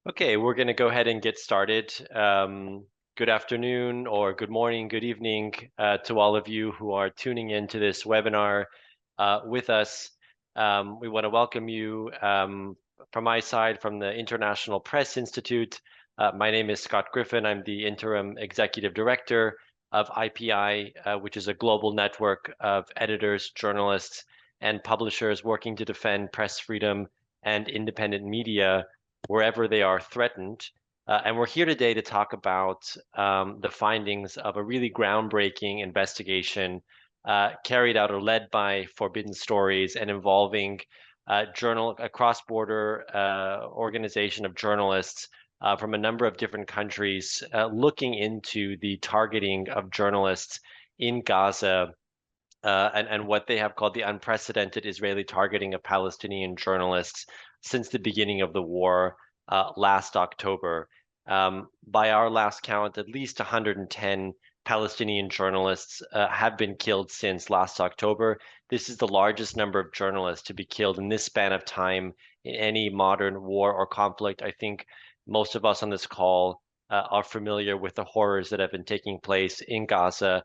Okay, we're going to go ahead and get started. Good afternoon or good morning, good evening to all of you who are tuning into this webinar with us. We want to welcome you from my side, from the International Press Institute. My name is Scott Griffin. I'm the Interim Executive Director of IPI, which is a global network of editors, journalists, and publishers working to defend press freedom and independent media wherever they are threatened. And we're here today to talk about the findings of a really groundbreaking investigation carried out or led by Forbidden Stories and involving a cross-border organization of journalists from a number of different countries looking into the targeting of journalists in Gaza and what they have called the unprecedented Israeli targeting of Palestinian journalists since the beginning of the war last October. By our last count, at least 110 Palestinian journalists have been killed since last October. This is the largest number of journalists to be killed in this span of time in any modern war or conflict. I think most of us on this call are familiar with the horrors that have been taking place in Gaza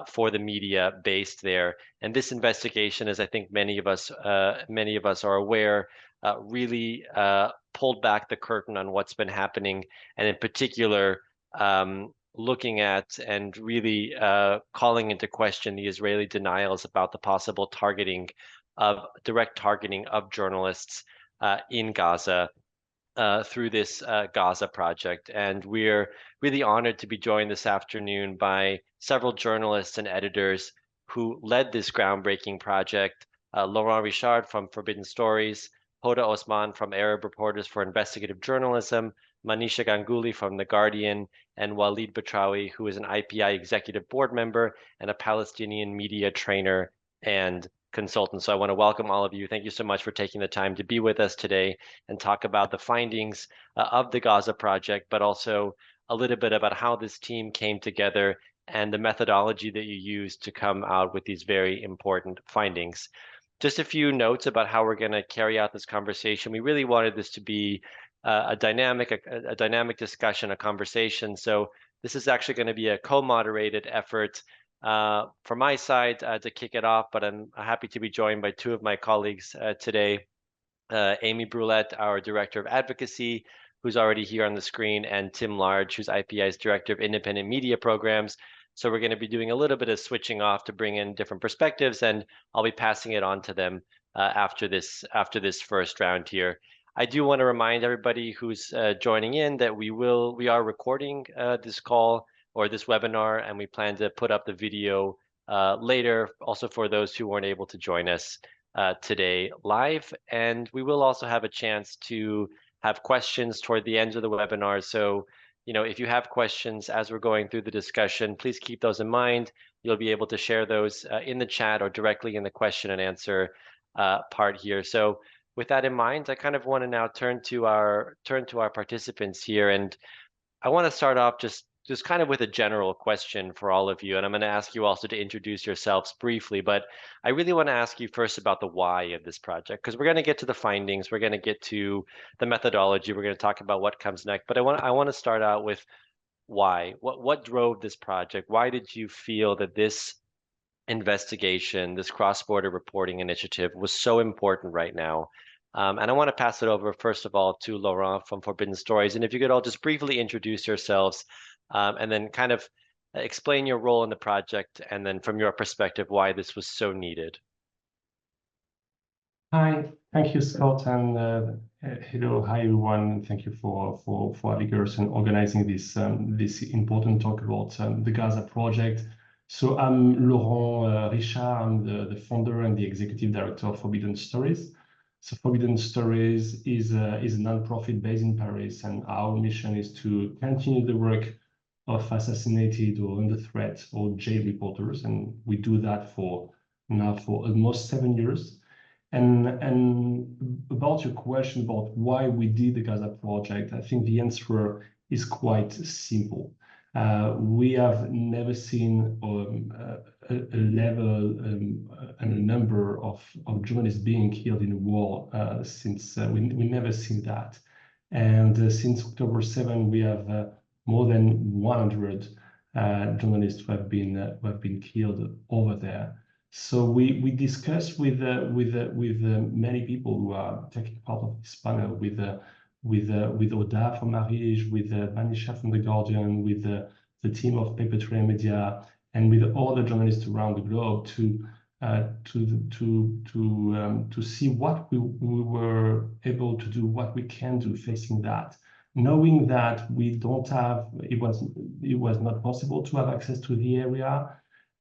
for the media based there. And this investigation, as I think many of us are aware, really pulled back the curtain on what's been happening, and in particular, looking at and really calling into question the Israeli denials about the possible direct targeting of journalists in Gaza through this Gaza Project. And we're really honored to be joined this afternoon by several journalists and editors who led this groundbreaking project. Laurent Richard from Forbidden Stories, Hoda Osman from Arab Reporters for Investigative Journalism, Manisha Ganguly from The Guardian, and Walid Batrawi, who is an IPI executive board member and a Palestinian media trainer and consultant. So I want to welcome all of you. Thank you so much for taking the time to be with us today and talk about the findings of the Gaza Project, but also a little bit about how this team came together and the methodology that you used to come out with these very important findings. Just a few notes about how we're going to carry out this conversation. We really wanted this to be a dynamic discussion, a conversation. So this is actually going to be a co-moderated effort from my side to kick it off, but I'm happy to be joined by two of my colleagues today, Amy Brulette, our Director of Advocacy, who's already here on the screen, and Tim Large, who's IPI's Director of Independent Media Programs. So we're going to be doing a little bit of switching off to bring in different perspectives, and I'll be passing it on to them after this first round here. I do want to remind everybody who's joining in that we are recording this call or this webinar, and we plan to put up the video later, also for those who weren't able to join us today live. And we will also have a chance to have questions toward the end of the webinar. So, if you have questions as we're going through the discussion, please keep those in mind. You'll be able to share those in the chat or directly in the question and answer part here. So with that in mind, I kind of want to now turn to our participants here, and I want to start off just kind of with a general question for all of you, and I'm going to ask you also to introduce yourselves briefly, but I really want to ask you first about the why of this project, because we're going to get to the findings, we're going to get to the methodology, we're going to talk about what comes next, but I want to start out with why. What drove this project? Why did you feel that this investigation, this cross-border reporting initiative was so important right now? And I want to pass it over, first of all, to Laurent from Forbidden Stories. And if you could all just briefly introduce yourselves and then kind of explain your role in the project, and then from your perspective, why this was so needed. Hi, thank you, Scott, and hello, hi everyone. Thank you for having us and organizing this this important talk about the Gaza Project. So I'm Laurent Richard. I'm the founder and the executive director of Forbidden Stories. So Forbidden Stories is a nonprofit based in Paris, and our mission is to continue the work of assassinated or under threat or jail reporters, and we do that for almost 7 years. And about your question about why we did the Gaza Project, I think the answer is quite simple. We have never seen a level and a number of journalists being killed in a war since we never seen that. And since October 7, we have more than 100 journalists who have been killed over there. So we discussed with many people who are taking part of this panel, with Oda from Arish, with Manisha from The Guardian, with the team of Paper Trail Media, and with all the journalists around the globe to see what we were able to do, what we can do facing that, knowing that we don't have, it was not possible to have access to the area,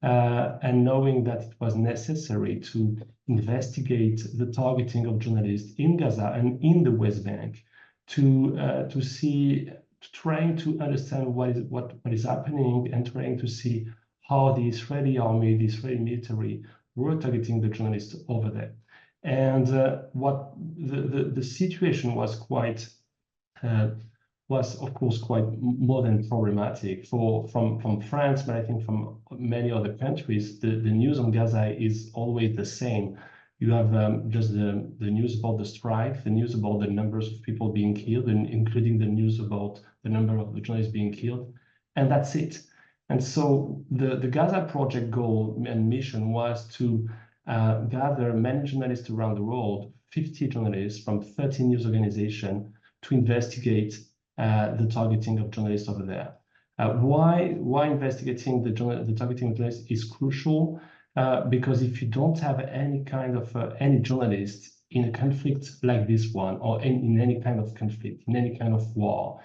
and knowing that it was necessary to investigate the targeting of journalists in Gaza and in the West Bank, to see, trying to understand what is happening, and trying to see how the Israeli army, the Israeli military, were targeting the journalists over there. And what the situation was quite was of course quite more than problematic from France, but I think from many other countries. The news on Gaza is always the same. You have just the news about the strike, the news about the numbers of people being killed, and including the news about the number of the journalists being killed, and that's it. And so the Gaza Project goal and mission was to gather many journalists around the world, 50 journalists from 13 news organizations, to investigate the targeting of journalists over there. Why investigating the targeting of journalists is crucial? Because if you don't have any kind of any journalist in a conflict like this one, or in any kind of conflict, in any kind of war,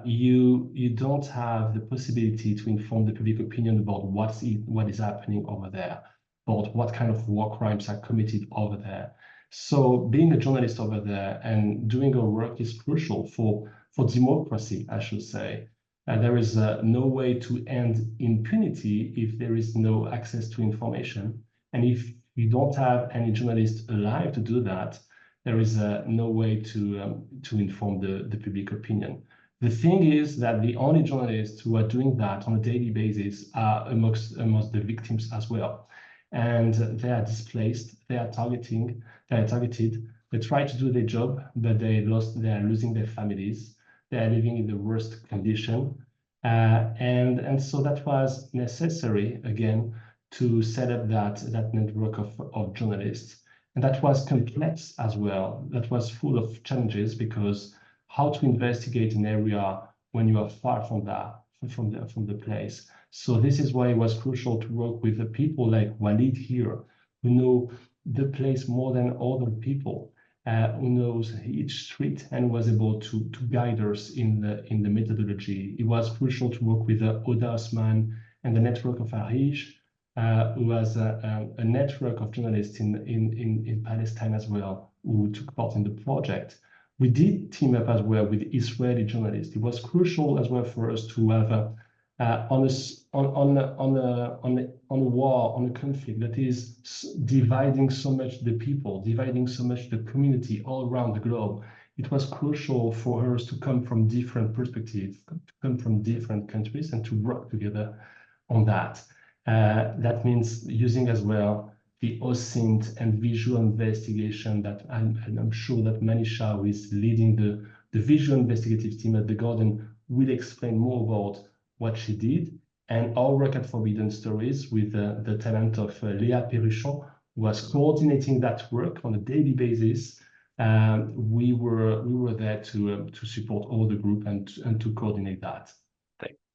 you don't have the possibility to inform the public opinion about what is happening over there, about what kind of war crimes are committed over there. So being a journalist over there and doing our work is crucial for democracy, I should say. There is no way to end impunity if there is no access to information. And if you don't have any journalists alive to do that, there is no way to inform the public opinion. The thing is that the only journalists who are doing that on a daily basis are amongst the victims as well. And they are displaced, they are targeted, they try to do their job, but they are losing their families, they are living in the worst condition. And so that was necessary, again, to set up that network of journalists. And that was complex as well. That was full of challenges, because how to investigate an area when you are far from the place. So this is why it was crucial to work with the people like Walid here, who know the place more than other people, who knows each street and was able to guide us in the methodology. It was crucial to work with Oda Osman and the network of Arish, who was a network of journalists in Palestine as well, who took part in the project. We did team up as well with Israeli journalists. It was crucial as well for us to have on a war, on a conflict that is dividing so much the people, dividing so much the community all around the globe. It was crucial for us to come from different perspectives, to come from different countries, and to work together on that. That means using as well the OSINT and visual investigation that I'm sure that Manisha, who is leading the visual investigative team at The Guardian, will explain more about what she did, and our work at Forbidden Stories with the talent of Léa Perruchon, who was coordinating that work on a daily basis. We were there to support all the group and to coordinate that.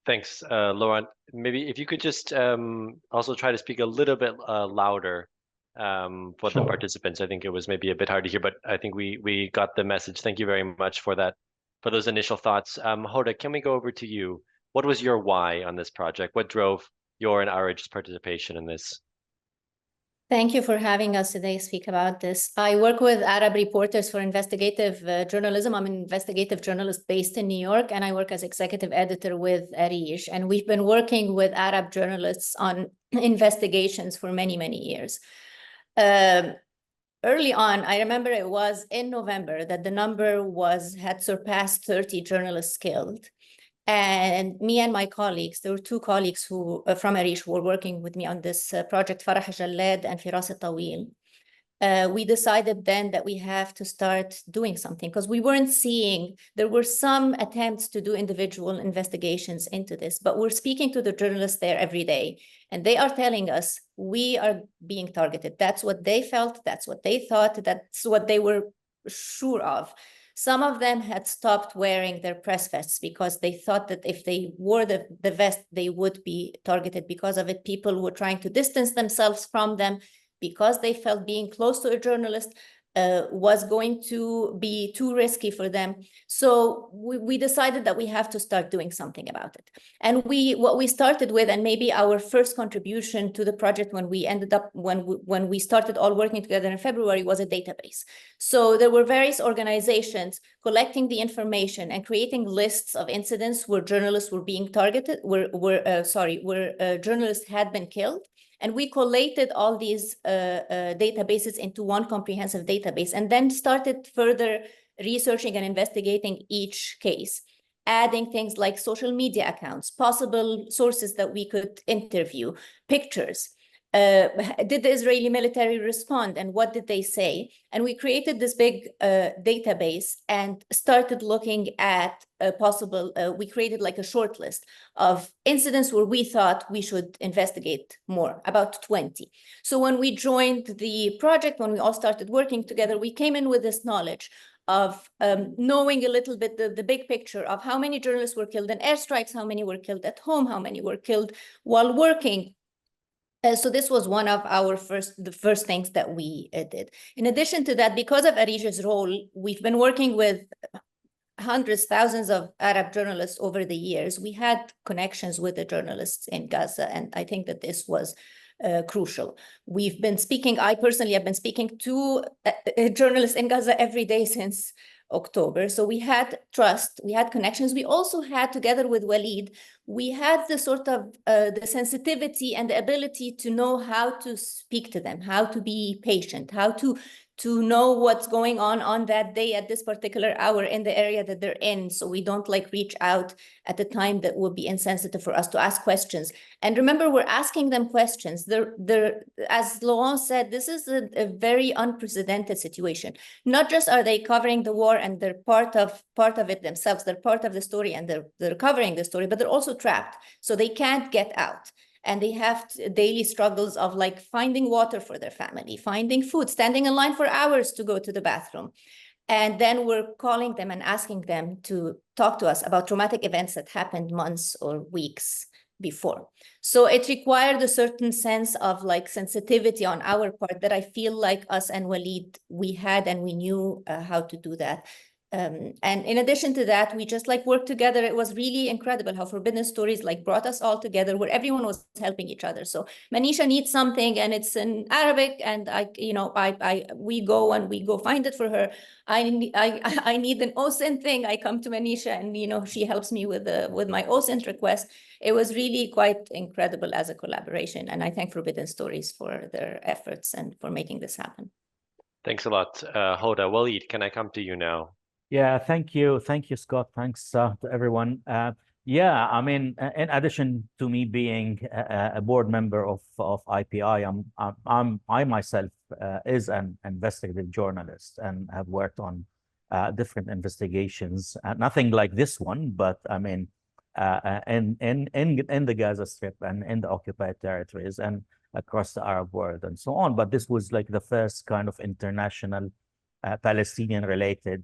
Thanks, Laurent. Maybe if you could just also try to speak a little bit louder for the participants. I think it was maybe a bit hard to hear, but I think we got the message. Thank you very much for that, for those initial thoughts. Hoda, can we go over to you? What was your why on this project? What drove your and Araj's participation in this? Thank you for having us today speak about this. I work with Arab reporters for investigative journalism. I'm an investigative journalist based in New York, and I work as executive editor with Arish. And we've been working with Arab journalists on investigations for many, many years. Early on, I remember it was in November that the number had surpassed 30 journalists killed. And me and my colleagues, there were two colleagues who from Arish who were working with me on this project, Farah Jalad and Firas Tawil. we decided then that we have to start doing something because we weren't seeing, there were some attempts to do individual investigations into this, but we're speaking to the journalists there every day, and they are telling us we are being targeted. That's what they felt, that's what they thought, that's what they were sure of. Some of them had stopped wearing their press vests because they thought that if they wore the vest, they would be targeted because of it. People were trying to distance themselves from them because they felt being close to a journalist was going to be too risky for them. So we decided that we have to start doing something about it. And what we started with, and maybe our first contribution to the project when we ended up, when we started all working together in February, was a database. So there were various organizations collecting the information and creating lists of incidents where journalists were being targeted, where journalists had been killed. And we collated all these databases into one comprehensive database, and then started further researching and investigating each case, adding things like social media accounts, possible sources that we could interview, pictures. Did the Israeli military respond, and what did they say? And we created this big database and started looking at we created like a short list of incidents where we thought we should investigate more, about 20. So when we joined the project, when we all started working together, we came in with this knowledge of knowing a little bit the big picture of how many journalists were killed in airstrikes, how many were killed at home, how many were killed while working. So this was one of the first things that we did. In addition to that, because of Arija's role, we've been working with hundreds, thousands of Arab journalists over the years. We had connections with the journalists in Gaza, and I think that this was crucial. I personally have been speaking to journalists in Gaza every day since October. So we had trust, we had connections. We also had, together with Walid, we had the sort of the sensitivity and the ability to know how to speak to them, how to be patient, how to know what's going on that day at this particular hour in the area that they're in, so we don't like reach out at a time that would be insensitive for us to ask questions. And remember, we're asking them questions. As Laurent said, this is a very unprecedented situation. Not just are they covering the war and they're part of it themselves, they're part of the story and they're covering the story, but they're also trapped, so they can't get out. And they have daily struggles of like finding water for their family, finding food, standing in line for hours to go to the bathroom. And then we're calling them and asking them to talk to us about traumatic events that happened months or weeks before. So it required a certain sense of like sensitivity on our part that I feel like us and Walid, we had, and we knew how to do that. And in addition to that, we just like worked together. It was really incredible how Forbidden Stories like brought us all together, where everyone was helping each other. So Manisha needs something and it's in Arabic, and we go find it for her. I need an OSINT thing. I come to Manisha, and she helps me with my OSINT request. It was really quite incredible as a collaboration, and I thank Forbidden Stories for their efforts and for making this happen. Thanks a lot, Hoda. Walid, can I come to you now? Yeah, thank you, Scott. Thanks to everyone. Yeah, I mean, in addition to me being a board member of IPI, I myself is an investigative journalist and have worked on different investigations. Nothing like this one, but I mean, in the Gaza Strip and in the occupied territories and across the Arab world and so on. But this was like the first kind of international Palestinian-related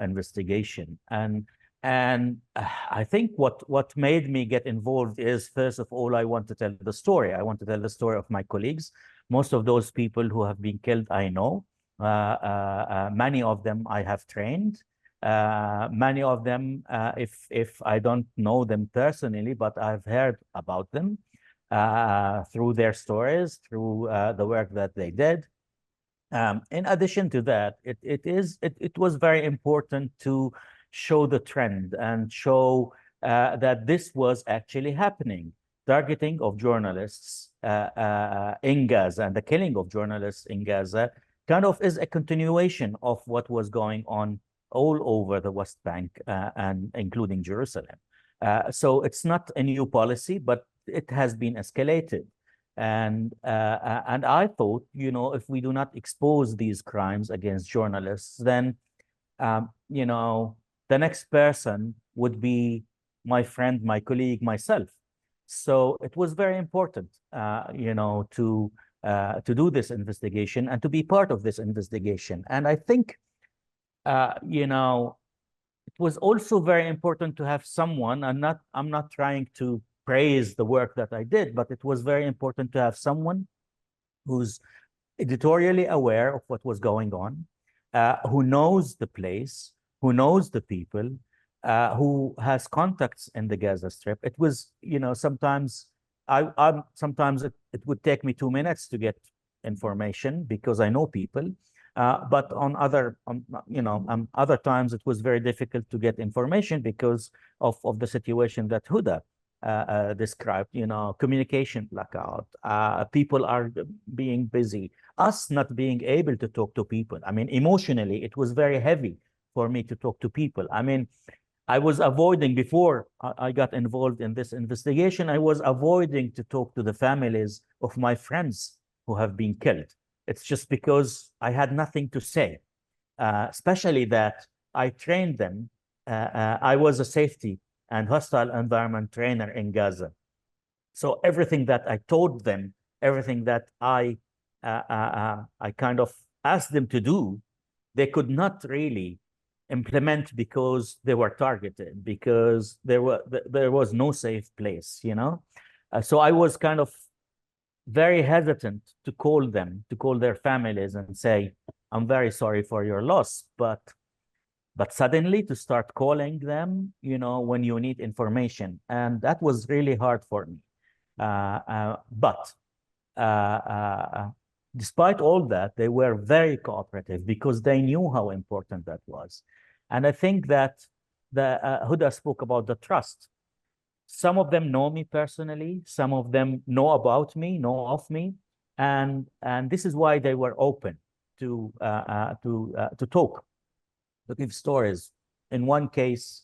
investigation. And I think what made me get involved is, first of all, I want to tell the story. I want to tell the story of my colleagues. Most of those people who have been killed, I know. Many of them I have trained. Many of them, if I don't know them personally, but I've heard about them through their stories, through the work that they did. In addition to that, it was very important to show the trend and show that this was actually happening. Targeting of journalists in Gaza and the killing of journalists in Gaza kind of is a continuation of what was going on all over the West Bank and including Jerusalem. So it's not a new policy, but it has been escalated. And I thought, you know, if we do not expose these crimes against journalists, then, you know, the next person would be my friend, my colleague, myself. So it was very important, you know, to do this investigation and to be part of this investigation. And I think, you know, it was also very important to have someone, and I'm not trying to praise the work that I did, but it was very important to have someone who's editorially aware of what was going on, who knows the place, who knows the people, who has contacts in the Gaza Strip. It was, you know, sometimes sometimes it would take me 2 minutes to get information because I know people. But on other, you know, other times it was very difficult to get information because of the situation that Huda described, you know, communication blackout, people are being busy, us not being able to talk to people. I mean, emotionally, it was very heavy for me to talk to people. I mean, I was avoiding, before I got involved in this investigation, I was avoiding to talk to the families of my friends who have been killed. It's just because I had nothing to say, especially that I trained them. I was a safety and hostile environment trainer in Gaza. So everything that I told them, everything that I kind of asked them to do, they could not really implement because they were targeted, because there was no safe place, you know. So I was kind of very hesitant to call them, to call their families and say, I'm very sorry for your loss, but suddenly to start calling them, you know, when you need information. And that was really hard for me. But despite all that, they were very cooperative because they knew how important that was. And I think that Huda spoke about the trust. Some of them know me personally. Some of them know about me, know of me. And this is why they were open to talk, to give stories. In one case,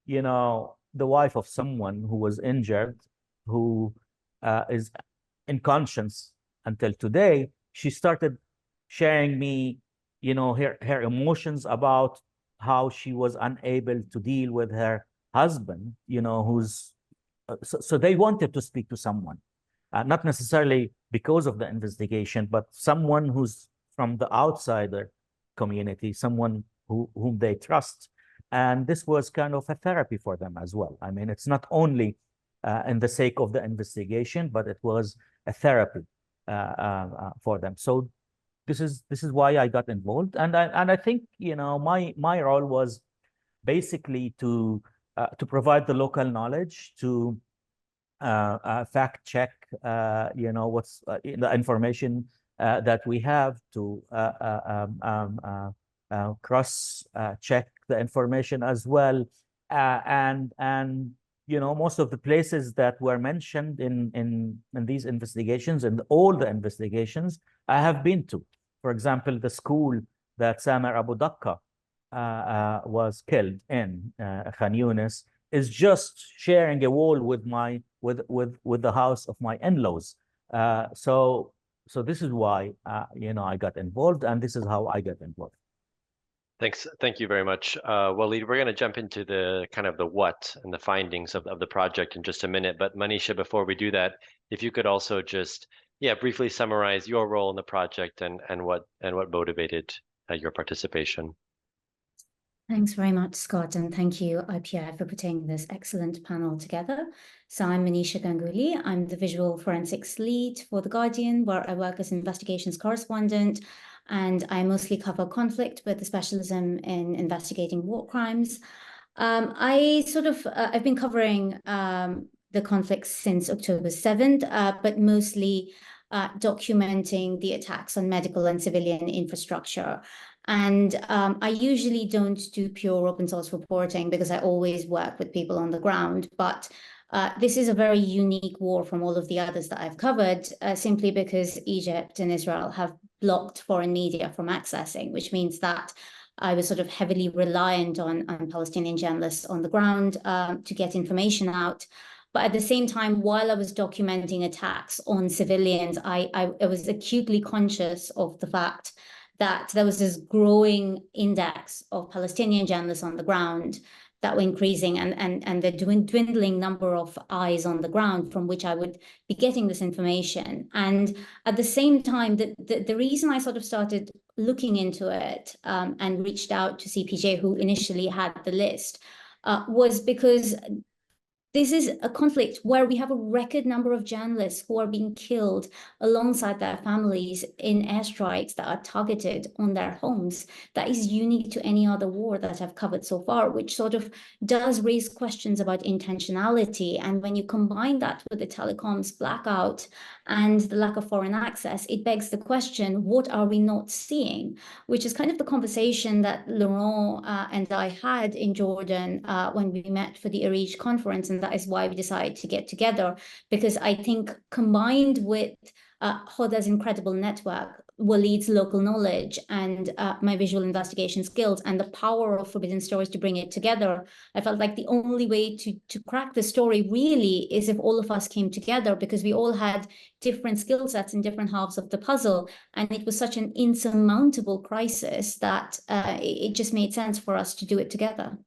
you know, the wife of someone who was injured, who is in conscience until today, she started sharing me, you know, her emotions about how she was unable to deal with her husband, you know, who's so they wanted to speak to someone, not necessarily because of the investigation, but someone who's from the outsider community, someone whom they trust. And this was kind of a therapy for them as well. I mean, it's not only in the sake of the investigation, but it was a therapy for them. So this is why I got involved. And I think, you know, my role was basically to provide the local knowledge, to fact check, you know, what's the information that we have, to cross check the information as well, and you know, most of the places that were mentioned in these investigations and all the investigations I have been to. For example, the school that Samer Abu Dakka was killed in, Khan Yunis, is just sharing a wall with my with the house of my in-laws. So this is why you know, I got involved, and this is how I got involved. Thank you very much, Waleed. We're going to jump into the kind of the what and the findings of the project in just a minute. But Manisha, before we do that, if you could also just briefly summarize your role in the project and what motivated your participation. Thanks very much, Scott, and thank you, IPI, for putting this excellent panel together. So I'm Manisha Ganguly. I'm the visual forensics lead for The Guardian, where I work as investigations correspondent, and I mostly cover conflict with a specialism in investigating war crimes. I've been covering the conflict since October 7th, but mostly documenting the attacks on medical and civilian infrastructure. And I usually don't do pure open source reporting because I always work with people on the ground. But this is a very unique war from all of the others that I've covered, simply because Egypt and Israel have blocked foreign media from accessing, which means that I was sort of heavily reliant on Palestinian journalists on the ground to get information out. But at the same time, while I was documenting attacks on civilians, I was acutely conscious of the fact that there was this growing index of Palestinian journalists on the ground that were increasing, and the dwindling number of eyes on the ground from which I would be getting this information. And at the same time, the reason I sort of started looking into it and reached out to CPJ, who initially had the list, was because this is a conflict where we have a record number of journalists who are being killed alongside their families in airstrikes that are targeted on their homes. That is unique to any other war that I've covered so far, which sort of does raise questions about intentionality. And when you combine that with the telecoms blackout and the lack of foreign access, it begs the question, what are we not seeing? Which is kind of the conversation that Laurent and I had in Jordan when we met for the Arij conference. And that is why we decided to get together, because I think combined with Hoda's incredible network, Walid's local knowledge, and my visual investigation skills, and the power of Forbidden Stories to bring it together, I felt like the only way to crack the story really is if all of us came together, because we all had different skill sets in different halves of the puzzle. And it was such an insurmountable crisis that it just made sense for us to do it together.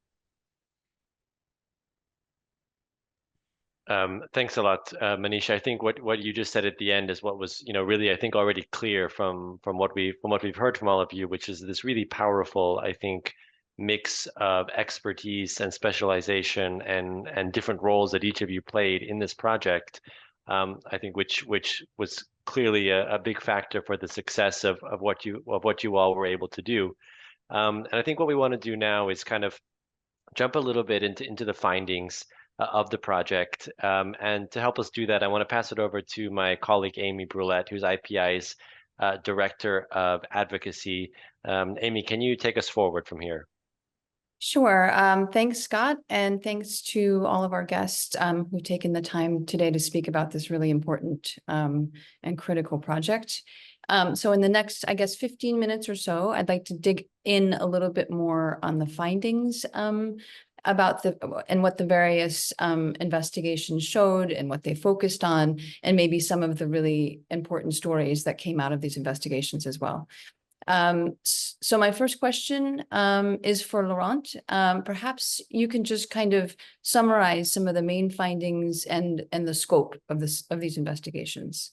Thanks a lot, Manisha. I think what you just said at the end is what was, really, I think, already clear from what we've heard from all of you, which is this really powerful, I think, mix of expertise and specialization and different roles that each of you played in this project. I think which was clearly a big factor for the success of what you all were able to do. And I think what we want to do now is kind of jump a little bit into the findings of the project. And to help us do that, I want to pass it over to my colleague, Amy Brulette, who's IPI's Director of Advocacy. Amy, can you take us forward from here? Sure. Thanks, Scott, and thanks to all of our guests who've taken the time today to speak about this really important and critical project. So in the next, I guess, 15 minutes or so, I'd like to dig in a little bit more on the findings about what the various investigations showed and what they focused on, and maybe some of the really important stories that came out of these investigations as well. So my first question is for Laurent. Perhaps you can just kind of summarize some of the main findings and the scope of these investigations.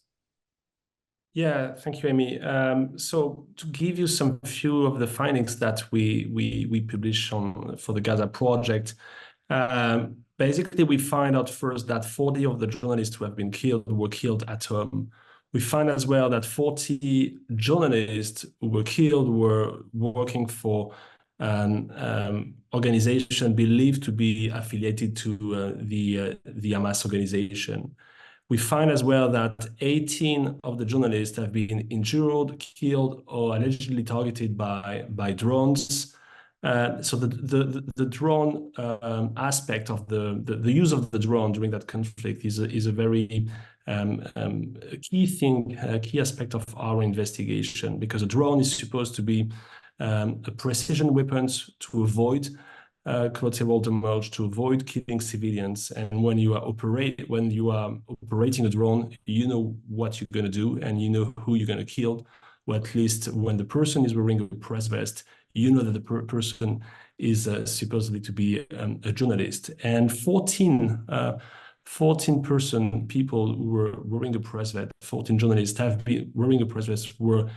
Yeah, thank you, Amy. So to give you some few of the findings that we published for the Gaza Project, basically we find out first that 40 of the journalists who have been killed were killed at home. We find as well that 40 journalists who were killed were working for an organization believed to be affiliated to the Hamas organization. We find as well that 18 of the journalists have been injured, killed, or allegedly targeted by drones. So the drone aspect of the use of the drone during that conflict is a very key aspect of our investigation, because a drone is supposed to be a precision weapons to avoid collateral damage, to avoid killing civilians. And when you are operating a drone, you know what you're going to do and you know who you're going to kill. Or at least when the person is wearing a press vest, you know that the person is supposedly to be a journalist. And 14 people who were wearing a press vest, 14 journalists have been wearing a press vest, were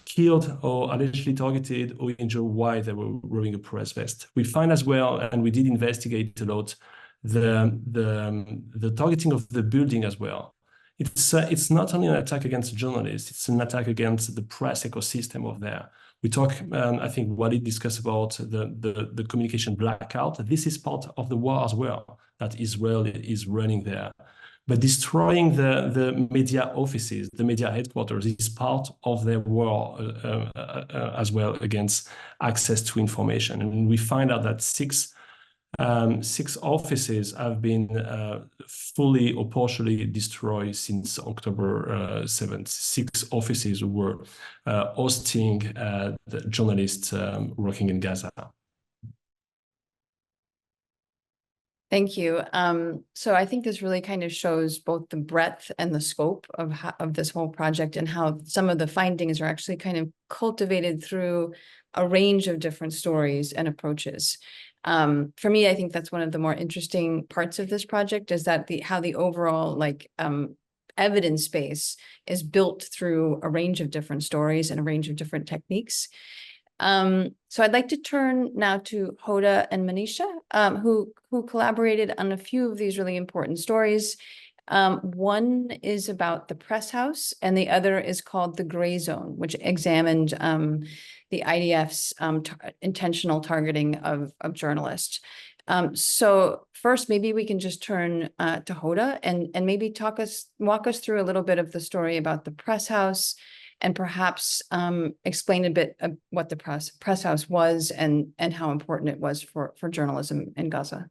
killed or allegedly targeted or injured while they were wearing a press vest. We find as well, and we did investigate a lot, the targeting of the building as well. It's not only an attack against journalists, it's an attack against the press ecosystem of there. We talk, I think Walid discussed about the communication blackout. This is part of the war as well that Israel is running there. But destroying the media offices, the media headquarters, is part of their war as well against access to information. And we find out that six offices have been fully or partially destroyed since October 7th. 6 offices were hosting the journalists working in Gaza. Thank you. So I think this really kind of shows both the breadth and the scope of this whole project, and how some of the findings are actually kind of cultivated through a range of different stories and approaches. For me, I think that's one of the more interesting parts of this project, is that how the overall evidence base is built through a range of different stories and a range of different techniques. So I'd like to turn now to Hoda and Manisha, who collaborated on a few of these really important stories. One is about the press house, and the other is called The Gray Zone, which examined the IDF's intentional targeting of journalists. So first, maybe we can just turn to Hoda and maybe walk us through a little bit of the story about the press house, and perhaps explain a bit of what the press house was and how important it was for journalism in Gaza.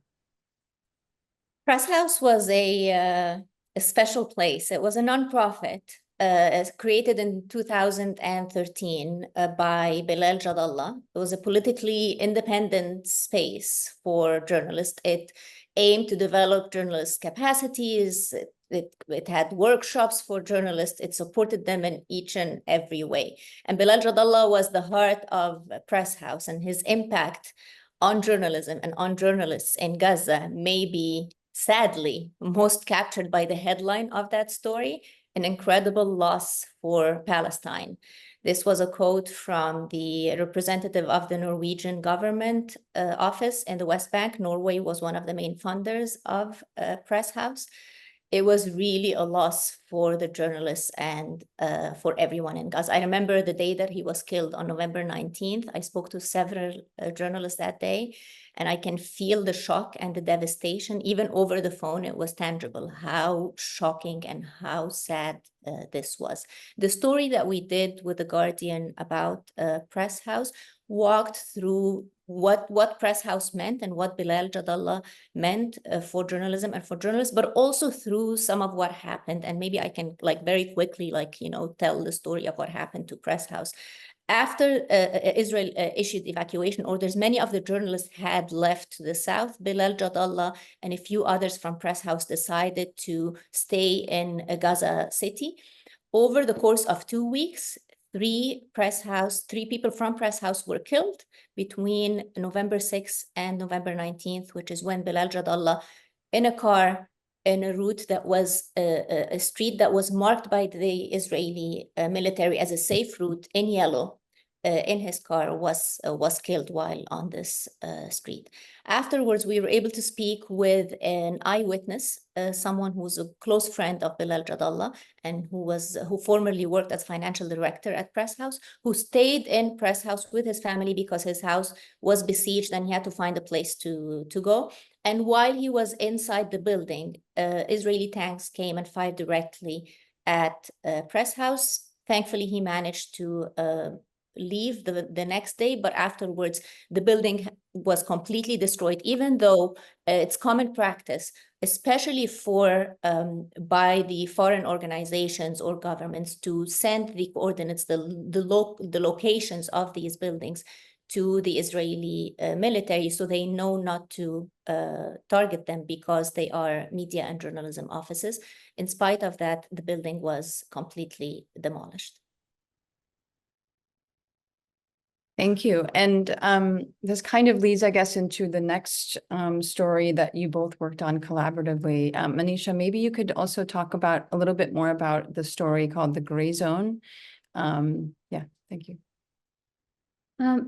Press House was a special place. It was a nonprofit created in 2013 by Bilal Jadallah. It was a politically independent space for journalists. It aimed to develop journalist capacities. It had workshops for journalists. It supported them in each and every way. And Bilal Jadallah was the heart of Press House, and his impact on journalism and on journalists in Gaza may be, sadly, most captured by the headline of that story: an incredible loss for Palestine. This was a quote from the representative of the Norwegian government office in the West Bank. Norway was one of the main funders of Press House. It was really a loss for the journalists and for everyone in Gaza. I remember the day that he was killed on November 19th. I spoke to several journalists that day, and I can feel the shock and the devastation. Even over the phone, it was tangible how shocking and how sad this was. The story that we did with The Guardian about Press House walked through what Press House meant and what Bilal Jadallah meant for journalism and for journalists, but also through some of what happened. And maybe I can very quickly tell the story of what happened to Press House. After Israel issued evacuation orders, many of the journalists had left the south. Bilal Jadallah and a few others from Press House decided to stay in Gaza City. Over the course of 2 weeks, three people from Press House were killed between November 6th and November 19th, which is when Bilal Jadallah, in a car, in a route that was a street that was marked by the Israeli military as a safe route in yellow, in his car, was killed while on this street. Afterwards, we were able to speak with an eyewitness, someone who's a close friend of Bilal Jadallah and who formerly worked as financial director at Press House, who stayed in Press House with his family because his house was besieged and he had to find a place to go. And while he was inside the building, Israeli tanks came and fired directly at Press House. Thankfully, he managed to leave the next day, but afterwards the building was completely destroyed, even though it's common practice, especially by the foreign organizations or governments, to send the coordinates, the locations of these buildings to the Israeli military, so they know not to target them because they are media and journalism offices. In spite of that, the building was completely demolished. Thank you. And this kind of leads, I guess, into the next story that you both worked on collaboratively. Manisha, maybe you could also talk about a little bit more about the story called The Gray Zone. Yeah, thank you.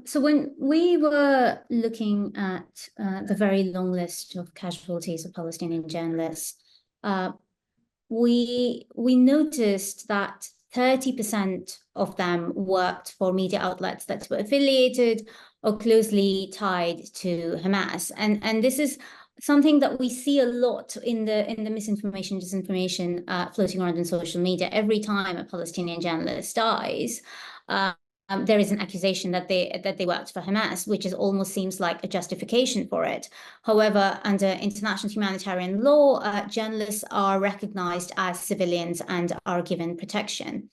So when we were looking at the very long list of casualties of Palestinian journalists, we noticed that 30% of them worked for media outlets that were affiliated or closely tied to Hamas. And this is something that we see a lot in the misinformation, disinformation floating around in social media. Every time a Palestinian journalist dies, there is an accusation that they worked for Hamas, which almost seems like a justification for it. However, under international humanitarian law, journalists are recognized as civilians and are given protection.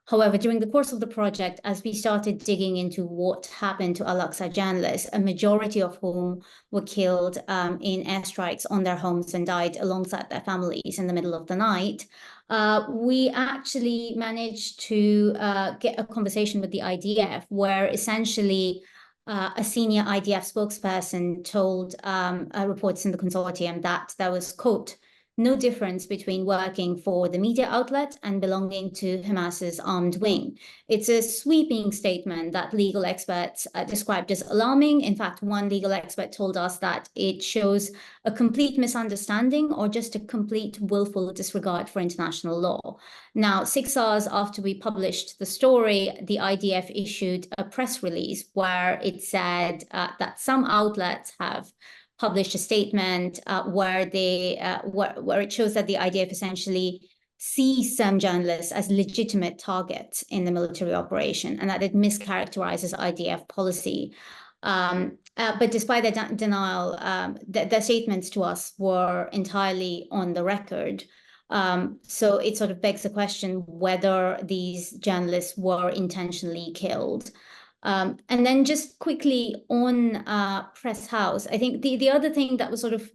However, during the course of the project, as we started digging into what happened to Al-Aqsa journalists, a majority of whom were killed in airstrikes on their homes and died alongside their families in the middle of the night, we actually managed to get a conversation with the IDF, where essentially a senior IDF spokesperson told reporters in the consortium that there was, quote, no difference between working for the media outlet and belonging to Hamas's armed wing. It's a sweeping statement that legal experts described as alarming. In fact, one legal expert told us that it shows a complete misunderstanding or just a complete willful disregard for international law. Now, 6 hours after we published the story, the IDF issued a press release where it said that some outlets have published a statement where it shows that the IDF essentially sees some journalists as legitimate targets in the military operation, and that it mischaracterizes IDF policy. But despite the denial, the statements to us were entirely on the record. So it sort of begs the question whether these journalists were intentionally killed. And then just quickly on Press House, I think the other thing that was sort of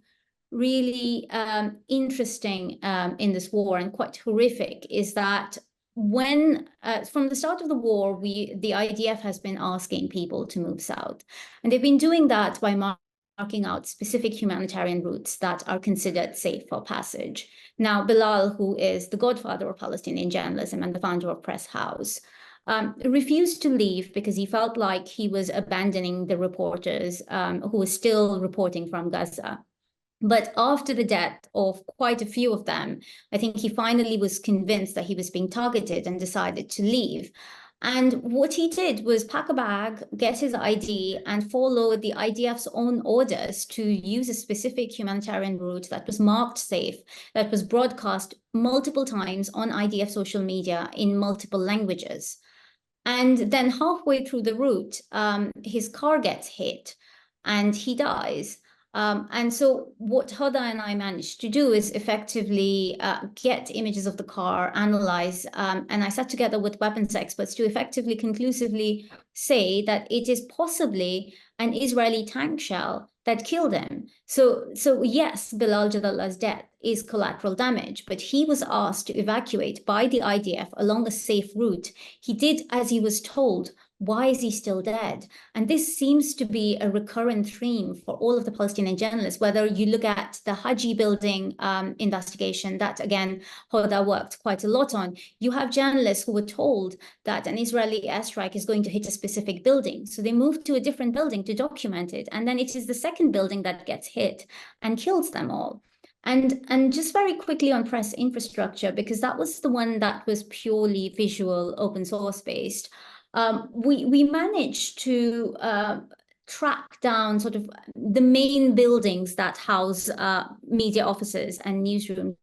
really interesting in this war and quite horrific is that when from the start of the war, the IDF has been asking people to move south, and they've been doing that by marking out specific humanitarian routes that are considered safe for passage. Now, Bilal, who is the godfather of Palestinian journalism and the founder of Press House, refused to leave because he felt like he was abandoning the reporters who were still reporting from Gaza. But after the death of quite a few of them, I think he finally was convinced that he was being targeted and decided to leave. And what he did was pack a bag, get his ID, and follow the IDF's own orders to use a specific humanitarian route that was marked safe, that was broadcast multiple times on IDF social media in multiple languages. And then halfway through the route, his car gets hit and he dies. And so what Hoda and I managed to do is effectively get images of the car, analyze, and I sat together with weapons experts to effectively, conclusively say that it is possibly an Israeli tank shell that killed him. So yes, Bilal Jadallah's death is collateral damage, but he was asked to evacuate by the IDF along a safe route. He did as he was told. Why is he still dead? And this seems to be a recurrent theme for all of the Palestinian journalists, whether you look at the Haji building investigation that, again, Hoda worked quite a lot on. You have journalists who were told that an Israeli airstrike is going to hit a specific building. So they moved to a different building to document it. And then it is the second building that gets hit and kills them all. And just very quickly on press infrastructure, because that was the one that was purely visual, open source based. We managed to track down sort of the main buildings that house media offices and newsrooms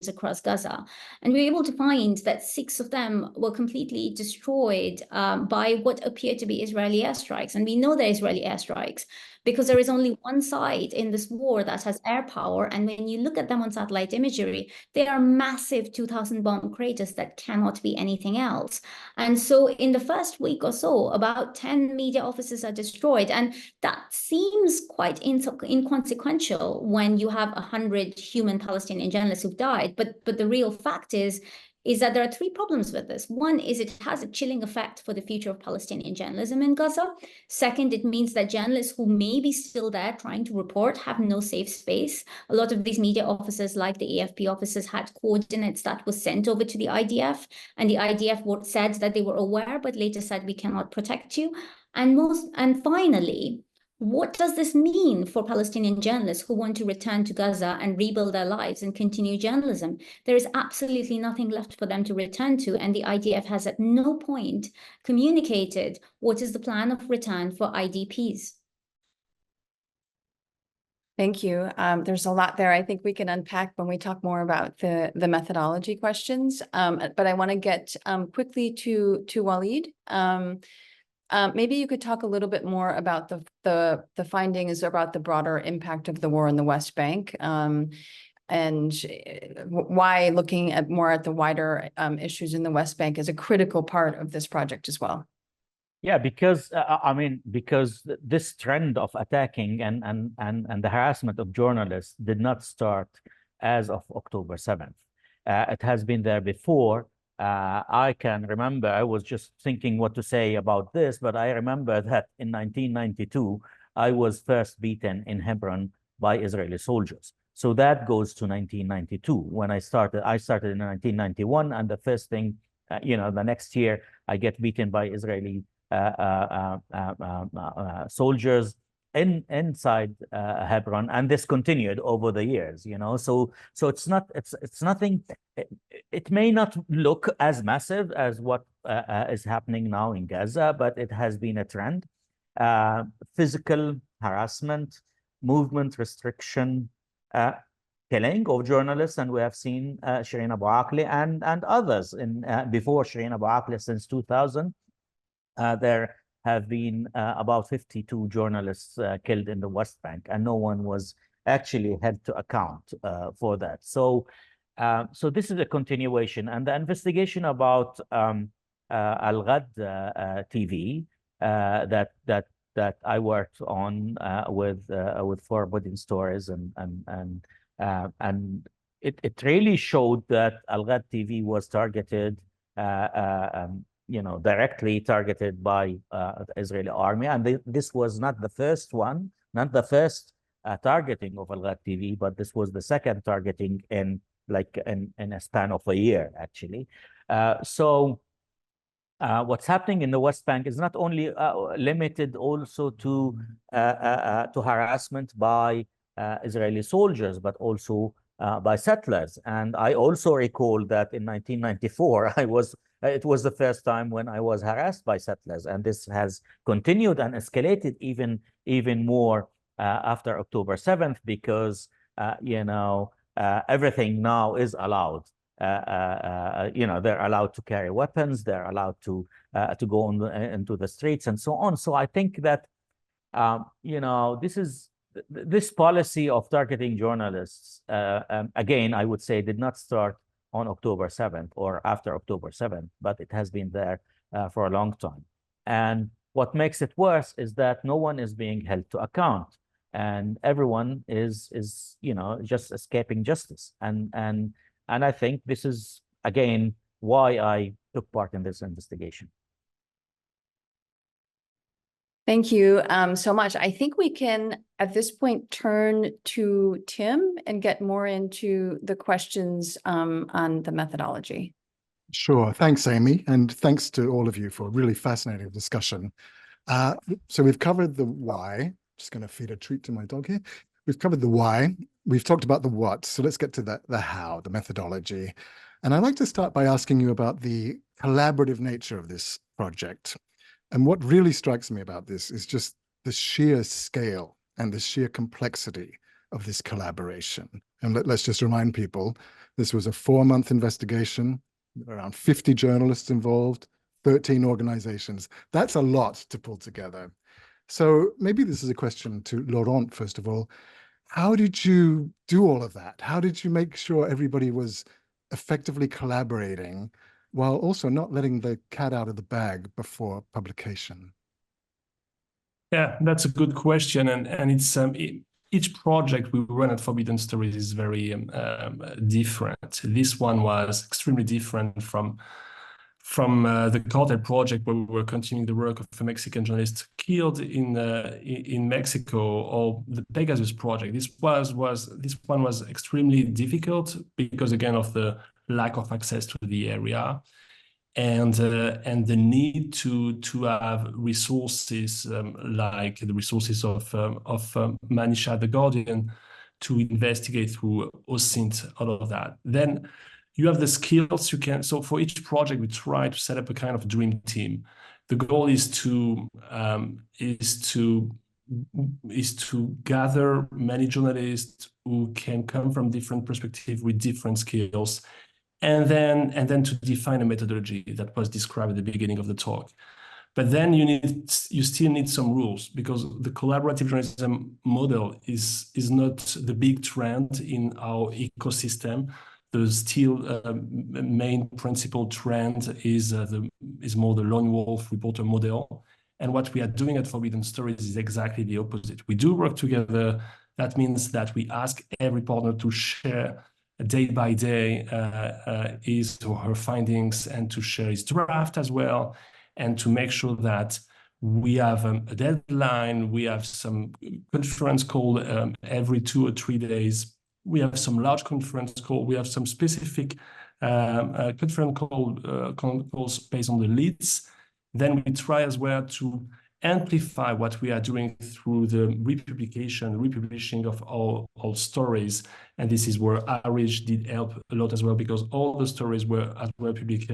across Gaza. And we were able to find that 6 of them were completely destroyed by what appeared to be Israeli airstrikes. And we know they're Israeli airstrikes because there is only one side in this war that has air power. And when you look at them on satellite imagery, they are massive 2,000 bomb craters that cannot be anything else. And so in the first week or so, about 10 media offices are destroyed. And that seems quite inconsequential when you have 100 human Palestinian journalists who've died. But the real fact is that there are 3 problems with this. One is it has a chilling effect for the future of Palestinian journalism in Gaza. Second, it means that journalists who may be still there trying to report have no safe space. A lot of these media offices, like the AFP offices, had coordinates that were sent over to the IDF, and the IDF said that they were aware, but later said we cannot protect you. And finally, what does this mean for Palestinian journalists who want to return to Gaza and rebuild their lives and continue journalism? There is absolutely nothing left for them to return to, and the IDF has at no point communicated what is the plan of return for IDPs. Thank you. There's a lot there I think we can unpack when we talk more about the methodology questions. But I want to get quickly to Walid. Maybe you could talk a little bit more about the findings about the broader impact of the war in the West Bank. and why looking at more at the wider issues in the West Bank is a critical part of this project as well. Yeah, because I mean, because this trend of attacking and the harassment of journalists did not start as of October 7th. It has been there before. I can remember, I was just thinking what to say about this, but I remember that in 1992, I was first beaten in Hebron by Israeli soldiers. So that goes to 1992 when I started. I started in 1991, and the first thing, the next year, I get beaten by Israeli soldiers inside Hebron, and this continued over the years. So it's nothing. It may not look as massive as what is happening now in Gaza, but it has been a trend. Physical harassment, movement restriction, killing of journalists, and we have seen Shireen Abu Akleh and others before Shireen Abu Akleh since 2000. There have been about 52 journalists killed in the West Bank, and no one was actually held to account for that. So this is a continuation, and the investigation about Al-Ghad TV that I worked on with Forbidden Stories, and it really showed that Al-Ghad TV was targeted. Directly targeted by the Israeli army. And this was not the first one, not the first targeting of Al-Ghad TV, but this was the second targeting in a span of a year, actually. So what's happening in the West Bank is not only limited also to harassment by Israeli soldiers, but also by settlers. And I also recall that in 1994, it was the first time when I was harassed by settlers, and this has continued and escalated even more after October 7th, because everything now is allowed. They're allowed to carry weapons, they're allowed to go into the streets and so on. So I think that this policy of targeting journalists, again, I would say, did not start on October 7th or after October 7th, but it has been there for a long time. And what makes it worse is that no one is being held to account, and everyone is just escaping justice. And I think this is, again, why I took part in this investigation. Thank you so much. I think we can, at this point, turn to Tim and get more into the questions on the methodology. Sure. Thanks, Amy. And thanks to all of you for a really fascinating discussion. So we've covered the why. Just going to feed a treat to my dog here. We've covered the why. We've talked about the what. So let's get to the how, the methodology. And I'd like to start by asking you about the collaborative nature of this project. And what really strikes me about this is just the sheer scale and the sheer complexity of this collaboration. And let's just remind people, this was a 4-month investigation, around 50 journalists involved, 13 organizations. That's a lot to pull together. So maybe this is a question to Laurent, first of all. How did you do all of that? How did you make sure everybody was effectively collaborating while also not letting the cat out of the bag before publication? Yeah, that's a good question. And it's each project we run at Forbidden Stories is very different. This one was extremely different from the Cartel Project, where we were continuing the work of a Mexican journalist killed in Mexico, or the Pegasus Project. This one was extremely difficult because, again, of the lack of access to the area, and the need to have resources like the resources of Manisha, the Guardian, to investigate through OSINT, all of that. Then you have the skills you can. So for each project, we try to set up a kind of dream team. The goal is to gather many journalists who can come from different perspectives with different skills, and then to define a methodology that was described at the beginning of the talk. But then you still need some rules, because the collaborative journalism model is not the big trend in our ecosystem. The still main principal trend is more the lone wolf reporter model. And what we are doing at Forbidden Stories is exactly the opposite. We do work together. That means that we ask every partner to share day by day his or her findings, and to share his draft as well, and to make sure that we have a deadline. We have some conference call every 2 or 3 days. We have some large conference call. We have some specific conference calls based on the leads. Then we try as well to amplify what we are doing through the republishing of all stories. And this is where Outreach did help a lot as well, because all the stories were as well published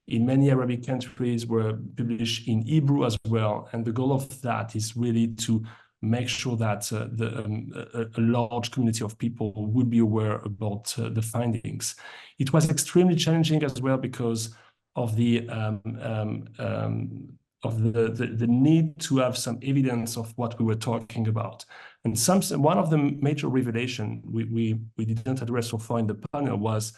in many Arabic countries, were published in Hebrew as well. And the goal of that is really to make sure that a large community of people would be aware about the findings. It was extremely challenging as well because of the need to have some evidence of what we were talking about. And one of the major revelation we didn't address so far in the panel was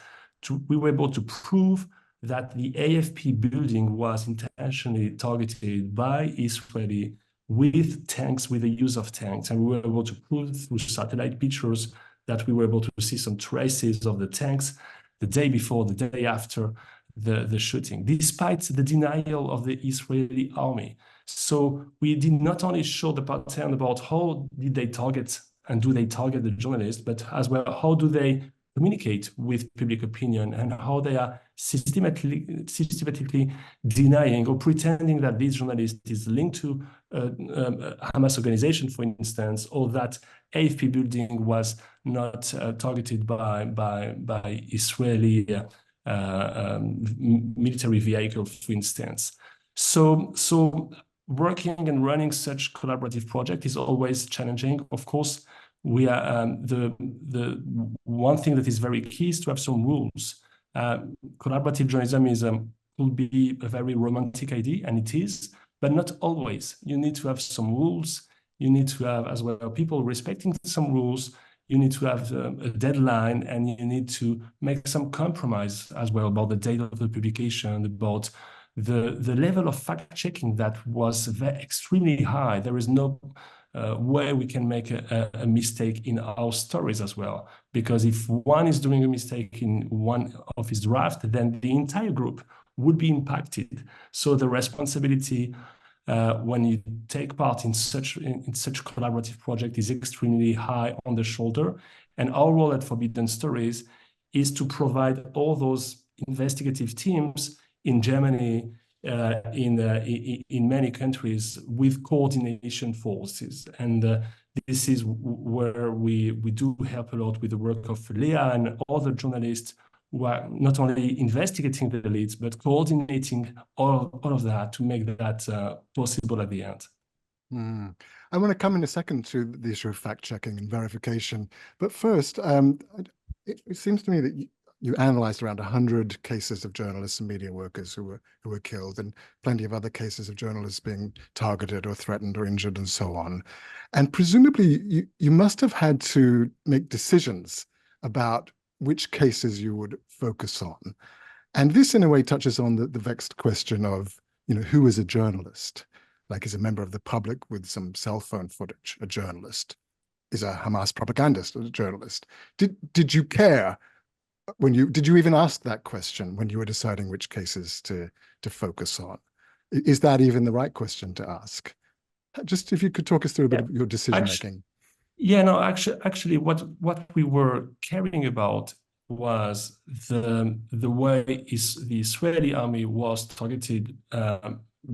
we were able to prove that the AFP building was intentionally targeted by Israeli with tanks, with the use of tanks. And we were able to prove through satellite pictures that we were able to see some traces of the tanks the day before, the day after the shooting, despite the denial of the Israeli army. So we did not only show the pattern about how did they target and do they target the journalists, but as well, how do they communicate with public opinion, and how they are systematically denying or pretending that this journalist is linked to Hamas organization, for instance, or that AFP building was not targeted by Israeli military vehicle, for instance. So working and running such collaborative project is always challenging. Of course, we are the one thing that is very key is to have some rules. Collaborative journalism could be a very romantic idea, and it is, but not always. You need to have some rules. You need to have as well people respecting some rules. You need to have a deadline, and you need to make some compromise as well about the date of the publication, about the level of fact-checking that was extremely high. There is no way we can make a mistake in our stories as well, because if one is doing a mistake in one of his drafts, then the entire group would be impacted. So the responsibility when you take part in such collaborative project is extremely high on the shoulder. And our role at Forbidden Stories is to provide all those investigative teams in Germany, in many countries, with coordination forces. And this is where we do help a lot with the work of Leah and other journalists who are not only investigating the leads, but coordinating all of that to make that possible at the end. I want to come in a second to the issue of fact-checking and verification. But first, it seems to me that you analyzed around 100 cases of journalists and media workers who were killed, and plenty of other cases of journalists being targeted or threatened or injured and so on. And presumably you must have had to make decisions about which cases you would focus on. And this in a way touches on the vexed question of, who is a journalist? Like, is a member of the public with some cell phone footage a journalist? Is a Hamas propagandist a journalist? Did you care did you even ask that question when you were deciding which cases to focus on? Is that even the right question to ask? Just if you could talk us through a bit of your decision making. Actually, what we were caring about was the way the Israeli army was targeted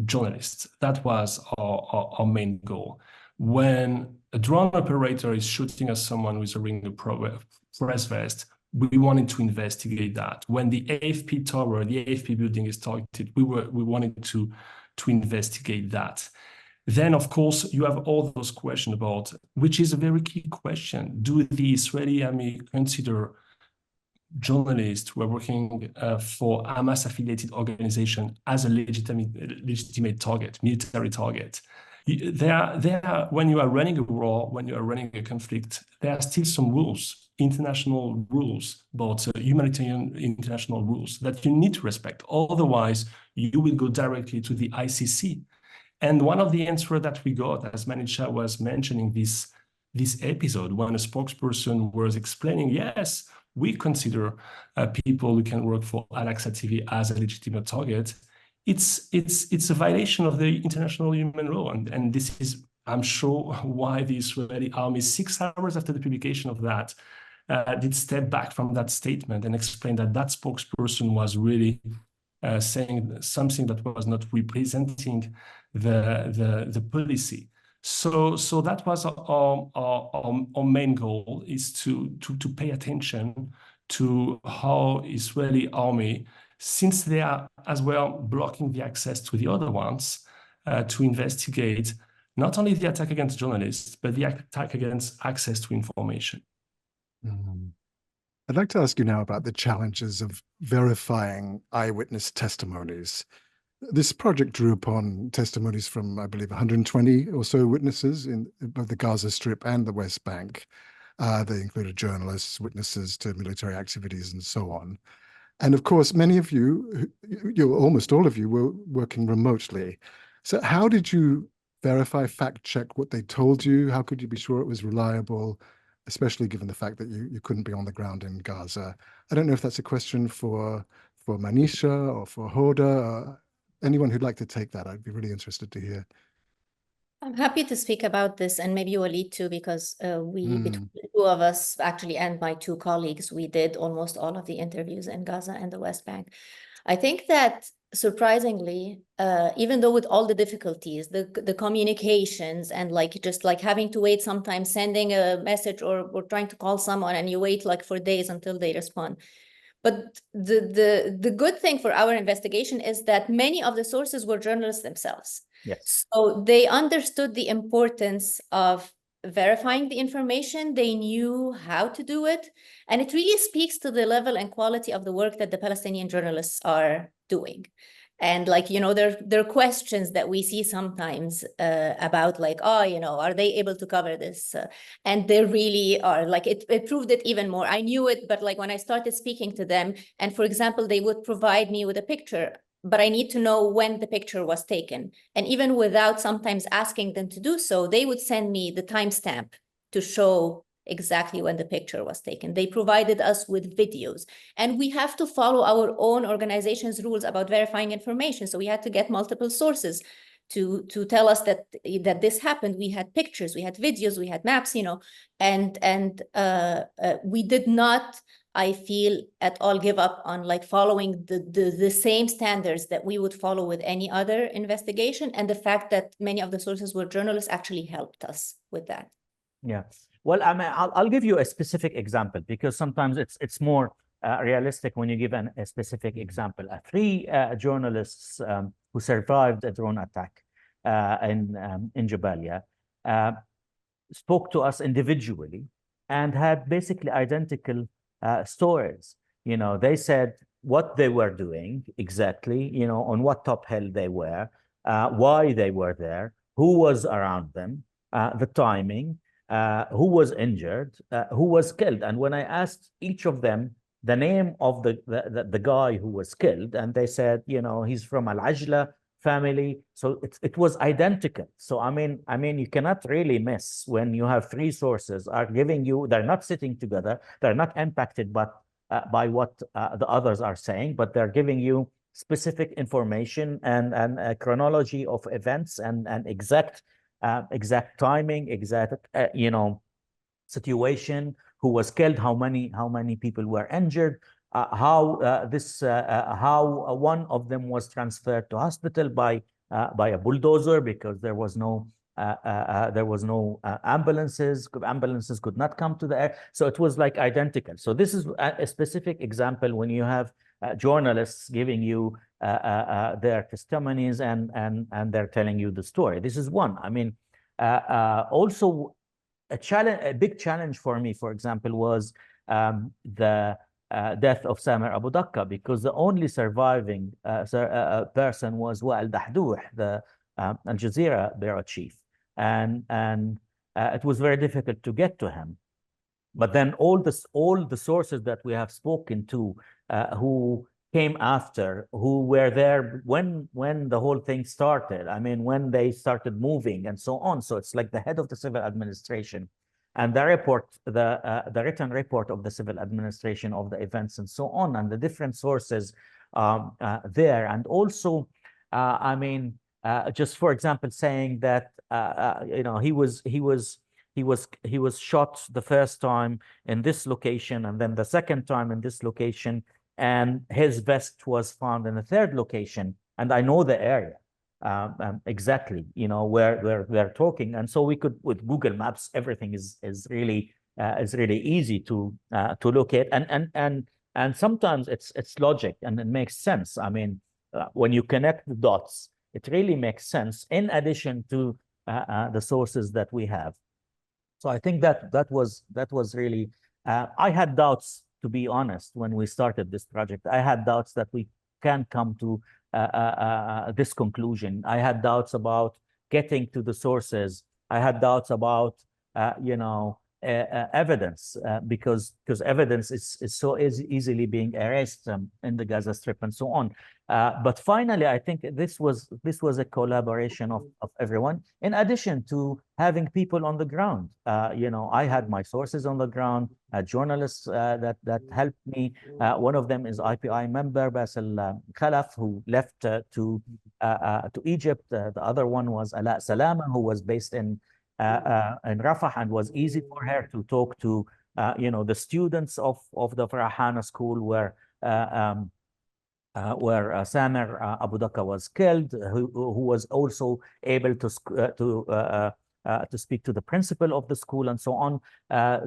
journalists. That was our main goal. When a drone operator is shooting at someone who is wearing a press vest, we wanted to investigate that. When the AFP tower, the AFP building is targeted, we wanted to investigate that. Then, of course, you have all those questions about, which is a very key question. Do the Israeli army consider journalists who are working for Hamas-affiliated organization as a legitimate target, military target. When you are running a war, when you are running a conflict, there are still some rules, international rules, about humanitarian international rules that you need to respect. Otherwise, you will go directly to the ICC. And one of the answers that we got, as Manisha was mentioning this episode, when a spokesperson was explaining, yes, we consider people who can work for Al-Aqsa TV as a legitimate target. It's a violation of the international human law. And this is, I'm sure, why the Israeli army, 6 hours after the publication of that, did step back from that statement and explain that that spokesperson was really saying something that was not representing the policy. So that was our main goal, is to pay attention to how Israeli army, since they are as well blocking the access to the other ones, to investigate not only the attack against journalists, but the attack against access to information. I'd like to ask you now about the challenges of verifying eyewitness testimonies. This project drew upon testimonies from, I believe, 120 or so witnesses in both the Gaza Strip and the West Bank. They included journalists, witnesses to military activities, and so on. And of course, many of you, almost all of you, were working remotely. So how did you verify, fact check what they told you? How could you be sure it was reliable, especially given the fact that you couldn't be on the ground in Gaza? I don't know if that's a question for Manisha or for Hoda. Anyone who'd like to take that, I'd be really interested to hear. I'm happy to speak about this, and maybe Walid too, because between the two of us, actually, and my 2 colleagues, we did almost all of the interviews in Gaza and the West Bank. I think that surprisingly, even though with all the difficulties, the communications and just having to wait, sometimes sending a message or trying to call someone and you wait for days until they respond. But the good thing for our investigation is that many of the sources were journalists themselves. Yes. So they understood the importance of verifying the information. They knew how to do it. And it really speaks to the level and quality of the work that the Palestinian journalists are doing. And there are questions that we see sometimes about are they able to cover this? And they really are. It proved it even more. I knew it, but when I started speaking to them, and for example, they would provide me with a picture, but I need to know when the picture was taken. And even without sometimes asking them to do so, they would send me the timestamp to show exactly when the picture was taken. They provided us with videos, and we have to follow our own organization's rules about verifying information. So we had to get multiple sources to tell us that this happened. We had pictures, we had videos, we had maps, and we did not, I feel, at all give up on following the same standards that we would follow with any other investigation. And the fact that many of the sources were journalists actually helped us with that. Yeah. Well, I mean, I'll give you a specific example, because sometimes it's more realistic when you give a specific example. 3 journalists who survived a drone attack in Jabalia spoke to us individually and had basically identical stories. They said what they were doing exactly, on what top hill they were, why they were there, who was around them, the timing, who was injured, who was killed. And when I asked each of them the name of the guy who was killed, and they said, he's from Al-Ajla family. So it was identical. So I mean, you cannot really miss when you have 3 sources are giving you, they're not sitting together, they're not impacted by what the others are saying, but they're giving you specific information and a chronology of events and exact timing, exact situation, who was killed, how many people were injured, how one of them was transferred to hospital by a bulldozer, because there was no ambulances could not come to the air. So it was identical. So this is a specific example when you have journalists giving you their testimonies and they're telling you the story. This is one. I mean, also a big challenge for me, for example, was the death of Samer Abu Dakka, because the only surviving person was Wael Dahdouh, the Al Jazeera bureau chief, and it was very difficult to get to him. But then all the sources that we have spoken to, who came after, who were there when the whole thing started, I mean, when they started moving and so on. So it's like the head of the civil administration, and the report, the written report of the civil administration of the events and so on, and the different sources there. And also, I mean, just for example, saying that you know, he was shot the first time in this location, and then the second time in this location, and his vest was found in a third location. And I know the area exactly, you know, where they're talking. And so we could, with Google Maps, everything is really easy to locate. And sometimes it's logic and it makes sense. I mean, when you connect the dots, it really makes sense, in addition to the sources that we have. So I think that was really, I had doubts, to be honest, when we started this project. I had doubts that we can come to this conclusion. I had doubts about getting to the sources. I had doubts about, you know, evidence, because evidence is so easily being erased in the Gaza Strip and so on. But finally, I think this was a collaboration of everyone, in addition to having people on the ground. You know, I had my sources on the ground, journalists that helped me. One of them is IPI member Basil Khalaf, who left to Egypt. The other one was Ala Salama, who was based in Rafah, and was easy for her to talk to, you know, the students of the Farahana school where Samer Abu Dakka was killed, who was also able to speak to the principal of the school and so on.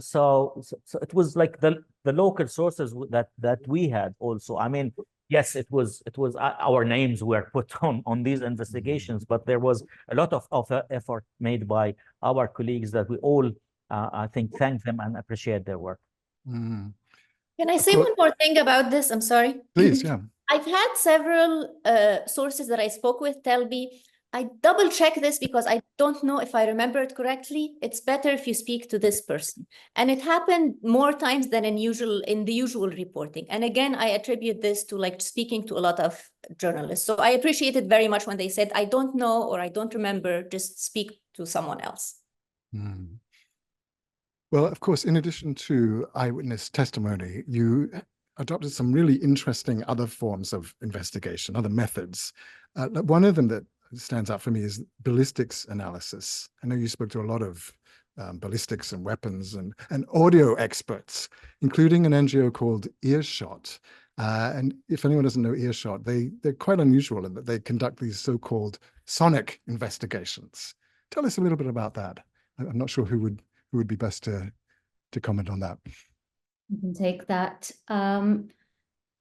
So it was like the local sources that we had also. I mean, yes, it was our names were put on these investigations, but there was a lot of effort made by our colleagues that we all, I think, thank them and appreciate their work. Mm. Can I say one more thing about this? I'm sorry. Please, yeah. I've had several sources that I spoke with tell me, I double check this because I don't know if I remember it correctly. It's better if you speak to this person. And it happened more times than in the usual reporting. And again, I attribute this to like speaking to a lot of journalists. So I appreciate it very much when they said, I don't know, or I don't remember, just speak to someone else. Mm. Well, of course, in addition to eyewitness testimony, you adopted some really interesting other forms of investigation, other methods. One of them that stands out for me is ballistics analysis. I know you spoke to a lot of ballistics and weapons and audio experts, including an NGO called Earshot. And if anyone doesn't know Earshot, they're quite unusual in that they conduct these so-called sonic investigations. Tell us a little bit about that. I'm not sure who would be best to comment on that. You can take that.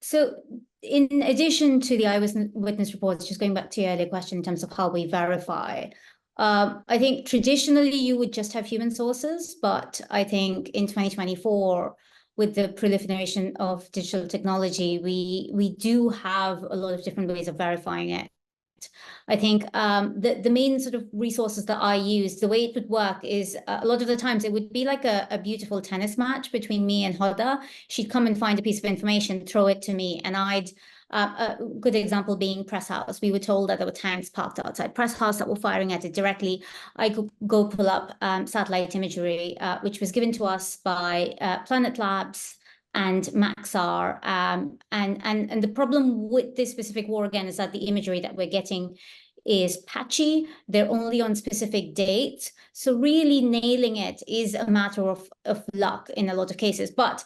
So in addition to the eyewitness reports, just going back to your earlier question in terms of how we verify, I think traditionally you would just have human sources, but I think in 2024, with the proliferation of digital technology, we do have a lot of different ways of verifying it. I think the main sort of resources that I use, the way it would work is a lot of the times it would be like a beautiful tennis match between me and Hoda. She'd come and find a piece of information, throw it to me, and I'd, a good example being Press House. We were told that there were tanks parked outside Press House that were firing at it directly. I could go pull up satellite imagery, which was given to us by Planet Labs and Maxar, and the problem with this specific war again is that the imagery that we're getting is patchy. They're only on specific dates, so really nailing it is a matter of luck in a lot of cases. But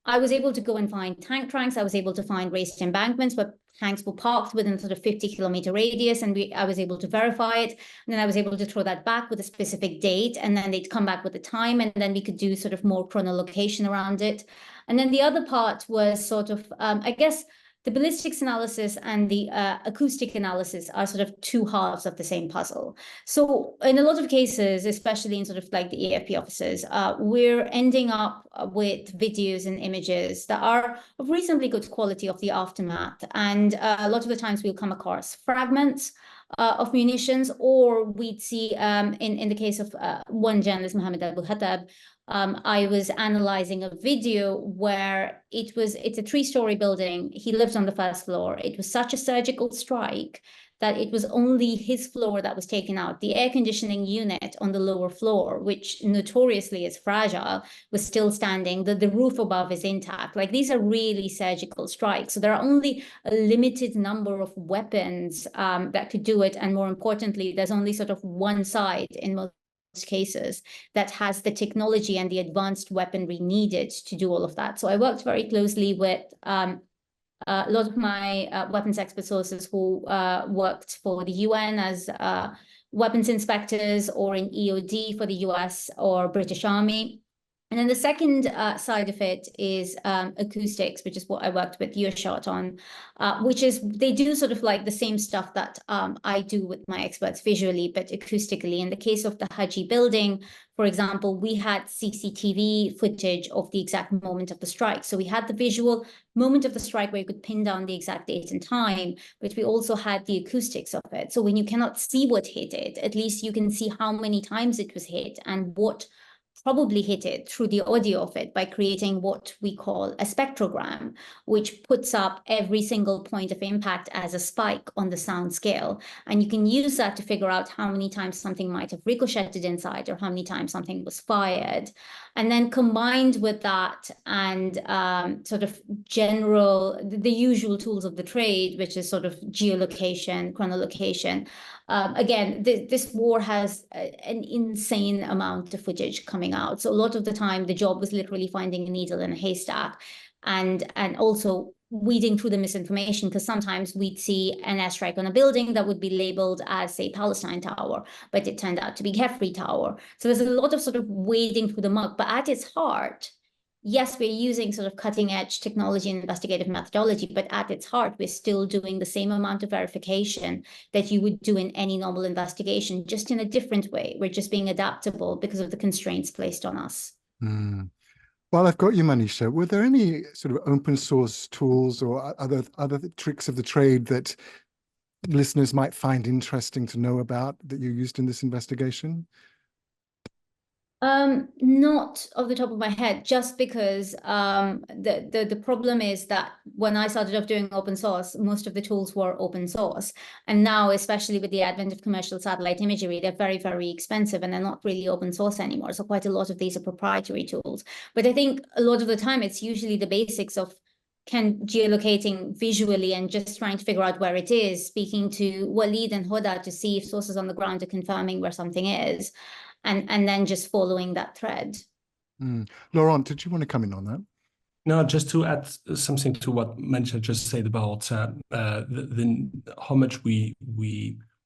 I was able to go and find tank tracks. I was able to find raised embankments where tanks were parked within sort of 50-kilometer radius, and I was able to verify it. And then I was able to throw that back with a specific date, and then they'd come back with the time, and then we could do sort of more chronolocation around it. And then the other part was sort of, I guess, the ballistics analysis and the acoustic analysis are sort of two halves of the same puzzle. So in a lot of cases, especially in sort of like the AFP offices, we're ending up with videos and images that are of reasonably good quality of the aftermath. And a lot of the times we'll come across fragments of munitions, or we'd see in the case of one journalist, Mohammed Abu Hatab, I was analyzing a video where it's a 3-story building. He lives on the first floor. It was such a surgical strike that it was only his floor that was taken out. The air conditioning unit on the lower floor, which notoriously is fragile, was still standing. The roof above is intact. Like, these are really surgical strikes. So there are only a limited number of weapons that could do it. And more importantly, there's only sort of one side in most cases that has the technology and the advanced weaponry needed to do all of that. So I worked very closely with a lot of my weapons expert sources who worked for the UN as weapons inspectors, or in EOD for the US or British Army. And then the second side of it is acoustics, which is what I worked with Earshot on, which is they do sort of like the same stuff that I do with my experts visually, but acoustically. In the case of the Haji building, for example, we had CCTV footage of the exact moment of the strike. So we had the visual moment of the strike where you could pin down the exact date and time, but we also had the acoustics of it. So when you cannot see what hit it, at least you can see how many times it was hit and what probably hit it through the audio of it, by creating what we call a spectrogram, which puts up every single point of impact as a spike on the sound scale. And you can use that to figure out how many times something might have ricocheted inside, or how many times something was fired. And then combined with that and sort of the usual tools of the trade, which is sort of geolocation, chronolocation. Again, this war has an insane amount of footage coming out. So a lot of the time, the job was literally finding a needle in a haystack, and also weeding through the misinformation, because sometimes we'd see an airstrike on a building that would be labeled as, say, Palestine Tower, but it turned out to be Khafri Tower. So there's a lot of sort of wading through the muck, but at its heart, yes, we're using sort of cutting edge technology and investigative methodology, but at its heart, we're still doing the same amount of verification that you would do in any normal investigation, just in a different way. We're just being adaptable because of the constraints placed on us. Mm. While I've got you, Manisha, were there any sort of open source tools or other tricks of the trade that listeners might find interesting to know about that you used in this investigation? Not off the top of my head, just because the problem is that when I started off doing open source, most of the tools were open source. And now, especially with the advent of commercial satellite imagery, they're very, very expensive and they're not really open source anymore. So quite a lot of these are proprietary tools. But I think a lot of the time, it's usually the basics of geolocating visually and just trying to figure out where it is, speaking to Walid and Hoda to see if sources on the ground are confirming where something is. And then just following that thread. Laurent, did you want to come in on that? No, just to add something to what Manisha just said about how much we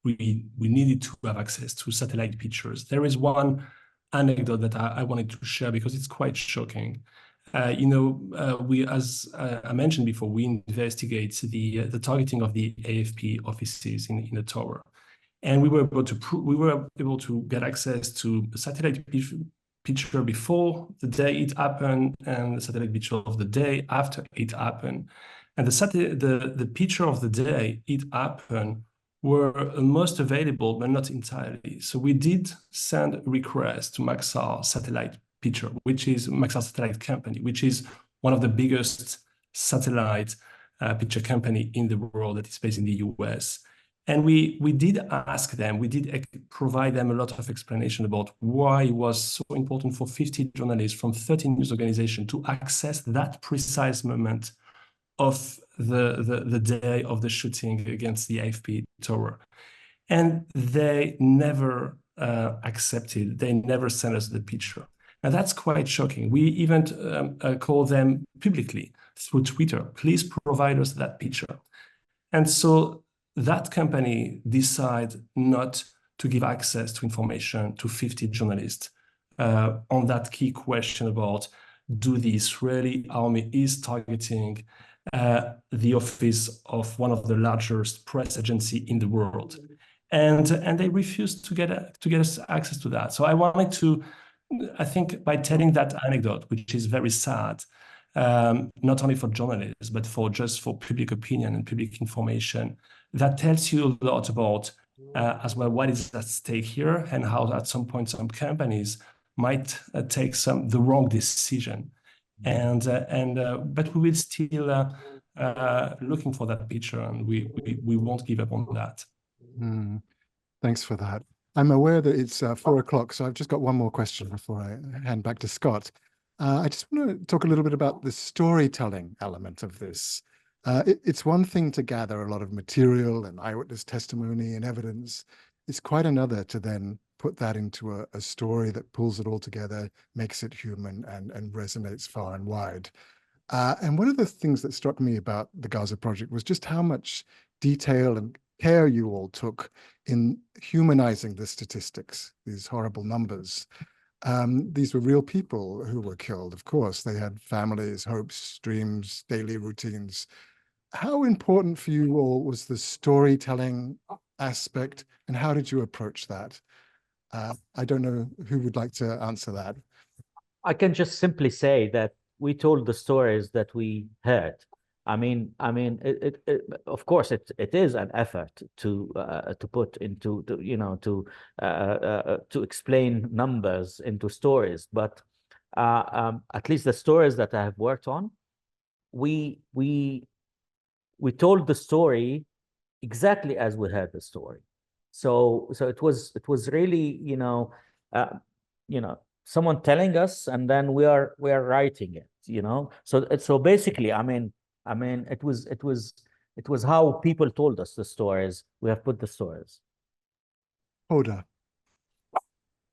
needed to have access to satellite pictures. There is one anecdote that I wanted to share because it's quite shocking. We, as I mentioned before, we investigate the targeting of the AFP offices in the tower. And we were able to get access to a satellite picture before the day it happened, and the satellite picture of the day after it happened. And the picture of the day it happened were most available, but not entirely. So we did send a request to Maxar Satellite Picture, which is Maxar Satellite Company, which is one of the biggest satellite picture company in the world that is based in the US. And we did ask them, we did provide them a lot of explanation about why it was so important for 50 journalists from 13 news organizations to access that precise moment of the day of the shooting against the AFP tower. And they never accepted, they never sent us the picture. Now that's quite shocking. We even called them publicly through Twitter, please provide us that picture. And so that company decided not to give access to information to 50 journalists on that key question about, do the Israeli army is targeting the office of one of the largest press agency in the world, and they refused to get us access to that. So I wanted to, I think, by telling that anecdote, which is very sad, not only for journalists but for public opinion and public information, that tells you a lot about as well what is at stake here, and how at some point some companies might take the wrong decision. But we will still looking for that picture, and we won't give up on that. Thanks for that. I'm aware that it's 4 o'clock, so I've just got one more question before I hand back to Scott. I just want to talk a little bit about the storytelling element of this. It's one thing to gather a lot of material and eyewitness testimony and evidence. It's quite another to then put that into a story that pulls it all together, makes it human, and resonates far and wide. And one of the things that struck me about the Gaza Project was just how much detail and care you all took in humanizing the statistics, these horrible numbers. These were real people who were killed, of course. They had families, hopes, dreams, daily routines. How important for you all was the storytelling aspect, and how did you approach that? I don't know who would like to answer that. I can just simply say that we told the stories that we heard. I mean, of course, it is an effort to put into, to explain numbers into stories. But at least the stories that I have worked on, we told the story exactly as we heard the story. So it was really, someone telling us, and then we are writing it, So basically, I mean, it was how people told us the stories. We have put the stories. Hoda.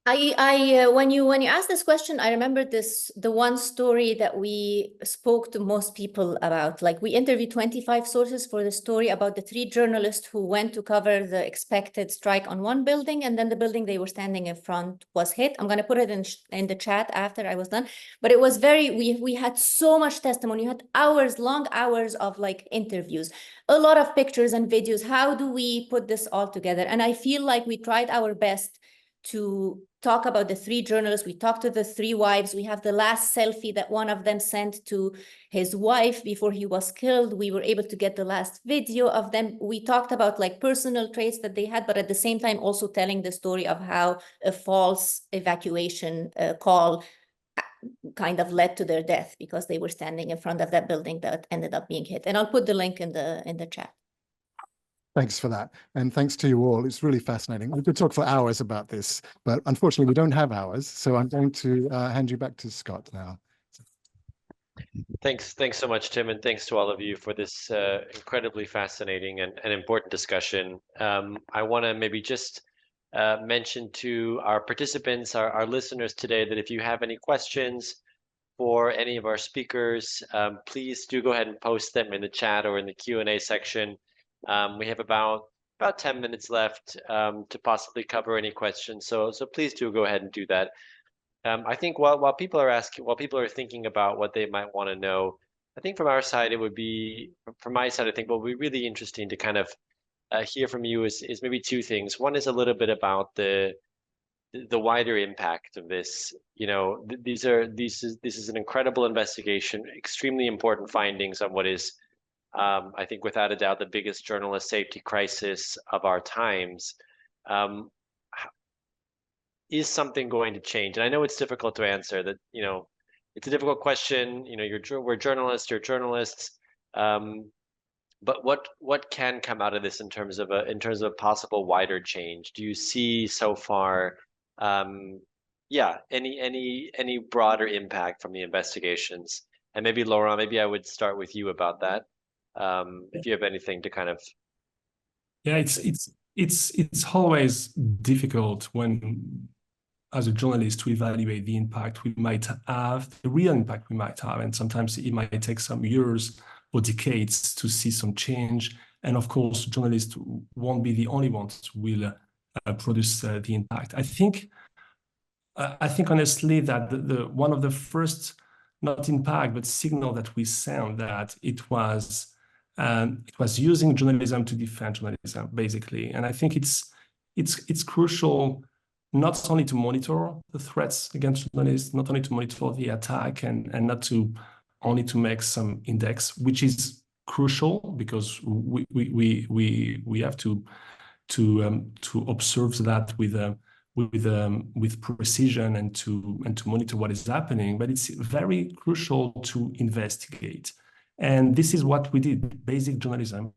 When you asked this question, I remember the one story that we spoke to most people about. Like, we interviewed 25 sources for the story about the 3 journalists who went to cover the expected strike on one building, and then the building they were standing in front was hit. I'm going to put it in the chat after I was done. But it was we had so much testimony. We had long hours of like interviews, a lot of pictures and videos. How do we put this all together? And I feel like we tried our best to talk about the 3 journalists. We talked to the 3 wives. We have the last selfie that one of them sent to his wife before he was killed. We were able to get the last video of them. We talked about like personal traits that they had, but at the same time also telling the story of how a false evacuation call kind of led to their death because they were standing in front of that building that ended up being hit. And I'll put the link in the chat. Thanks for that. And thanks to you all. It's really fascinating. We could talk for hours about this, but unfortunately we don't have hours. So I'm going to hand you back to Scott now. Thanks so much, Tim, and thanks to all of you for this incredibly fascinating and important discussion. I want to maybe just mention to our participants, our listeners today, that if you have any questions for any of our speakers, please do go ahead and post them in the chat or in the Q&A section. We have about 10 minutes left to possibly cover any questions, so please do go ahead and do that. I think while people are thinking about what they might want to know, I think from our side, from my side, I think what would be really interesting to kind of hear from you is maybe 2 things. One is a little bit about the wider impact of this. This is an incredible investigation, extremely important findings on what is, I think, without a doubt, the biggest journalist safety crisis of our times. Is something going to change? And I know it's difficult to answer. That it's a difficult question. We're journalists. You're journalists. But what can come out of this in terms of a possible wider change? Do you see so far? Any broader impact from the investigations? And maybe Laurent, maybe I would start with you about that. If you have anything to kind of. Yeah, it's always difficult when, as a journalist, to evaluate the impact we might have, the real impact we might have, and sometimes it might take some years or decades to see some change. And of course, journalists won't be the only ones who will produce the impact. I think honestly that one of the first not impact, but signal that we sent that it was using journalism to defend journalism, basically. And I think it's crucial not only to monitor the threats against journalists, not only to monitor the attack, and not to only to make some index, which is crucial because we have to observe that with precision and to monitor what is happening. But it's very crucial to investigate, and this is what we did: basic journalism,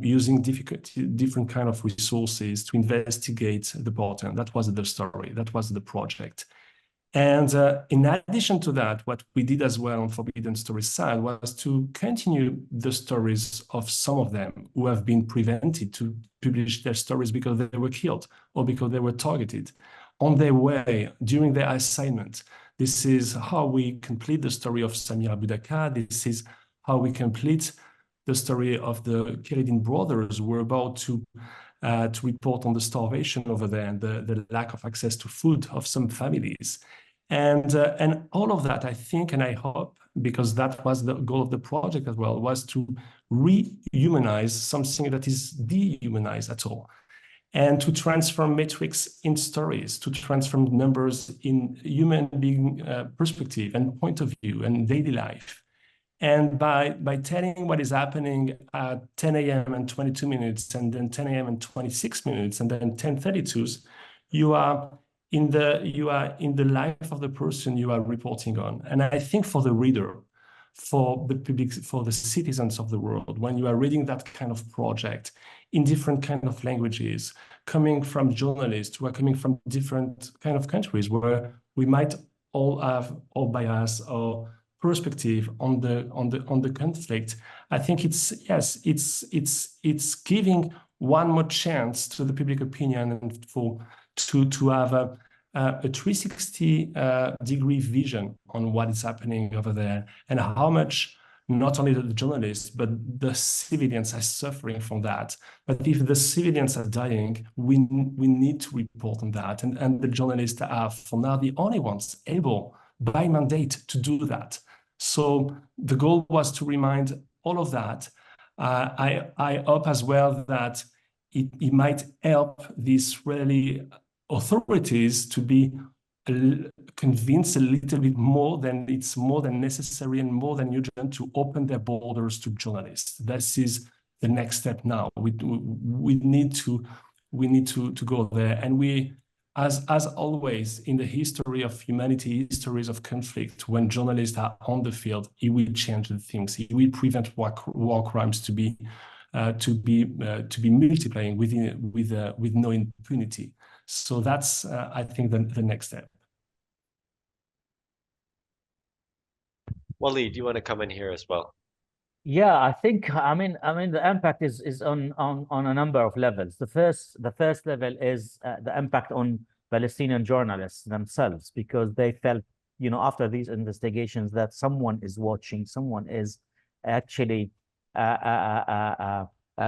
using different kind of resources to investigate the pattern. That was the story. That was the project. And in addition to that, what we did as well on Forbidden Stories side was to continue the stories of some of them who have been prevented to publish their stories because they were killed or because they were targeted on their way during their assignment. This is how we complete the story of Samira Boudaka. This is how we complete the story of the Keridin brothers who were about to report on the starvation over there and the lack of access to food of some families. And all of that, I think, and I hope, because that was the goal of the project as well, was to rehumanize something that is dehumanized at all, and to transform metrics in stories, to transform numbers in human being perspective and point of view and daily life. And by telling what is happening at 10 a.m. and 22 minutes, and then 10 a.m. and 26 minutes, and then 10:32, you are in the life of the person you are reporting on. And I think for the reader, for the public, for the citizens of the world, when you are reading that kind of project in different kind of languages, coming from journalists who are coming from different kind of countries where we might all have or bias or perspective on the conflict, I think it's giving one more chance to the public opinion and to have a 360-degree vision on what is happening over there and how much not only the journalists but the civilians are suffering from that. But if the civilians are dying, we need to report on that, and the journalists are for now the only ones able by mandate to do that. So the goal was to remind all of that. I hope as well that it might help these Israeli authorities to be convinced a little bit more than it's more than necessary and more than urgent to open their borders to journalists. This is the next step now. We need to go there, and we. As always in the history of humanity, histories of conflict, when journalists are on the field, it will change the things. It will prevent war crimes to be multiplying with no impunity. So that's I think the next step. Waleed, do you want to come in here as well? Yeah, I think I mean the impact is on a number of levels. The first level is the impact on Palestinian journalists themselves, because they felt, after these investigations, that someone is watching, someone is actually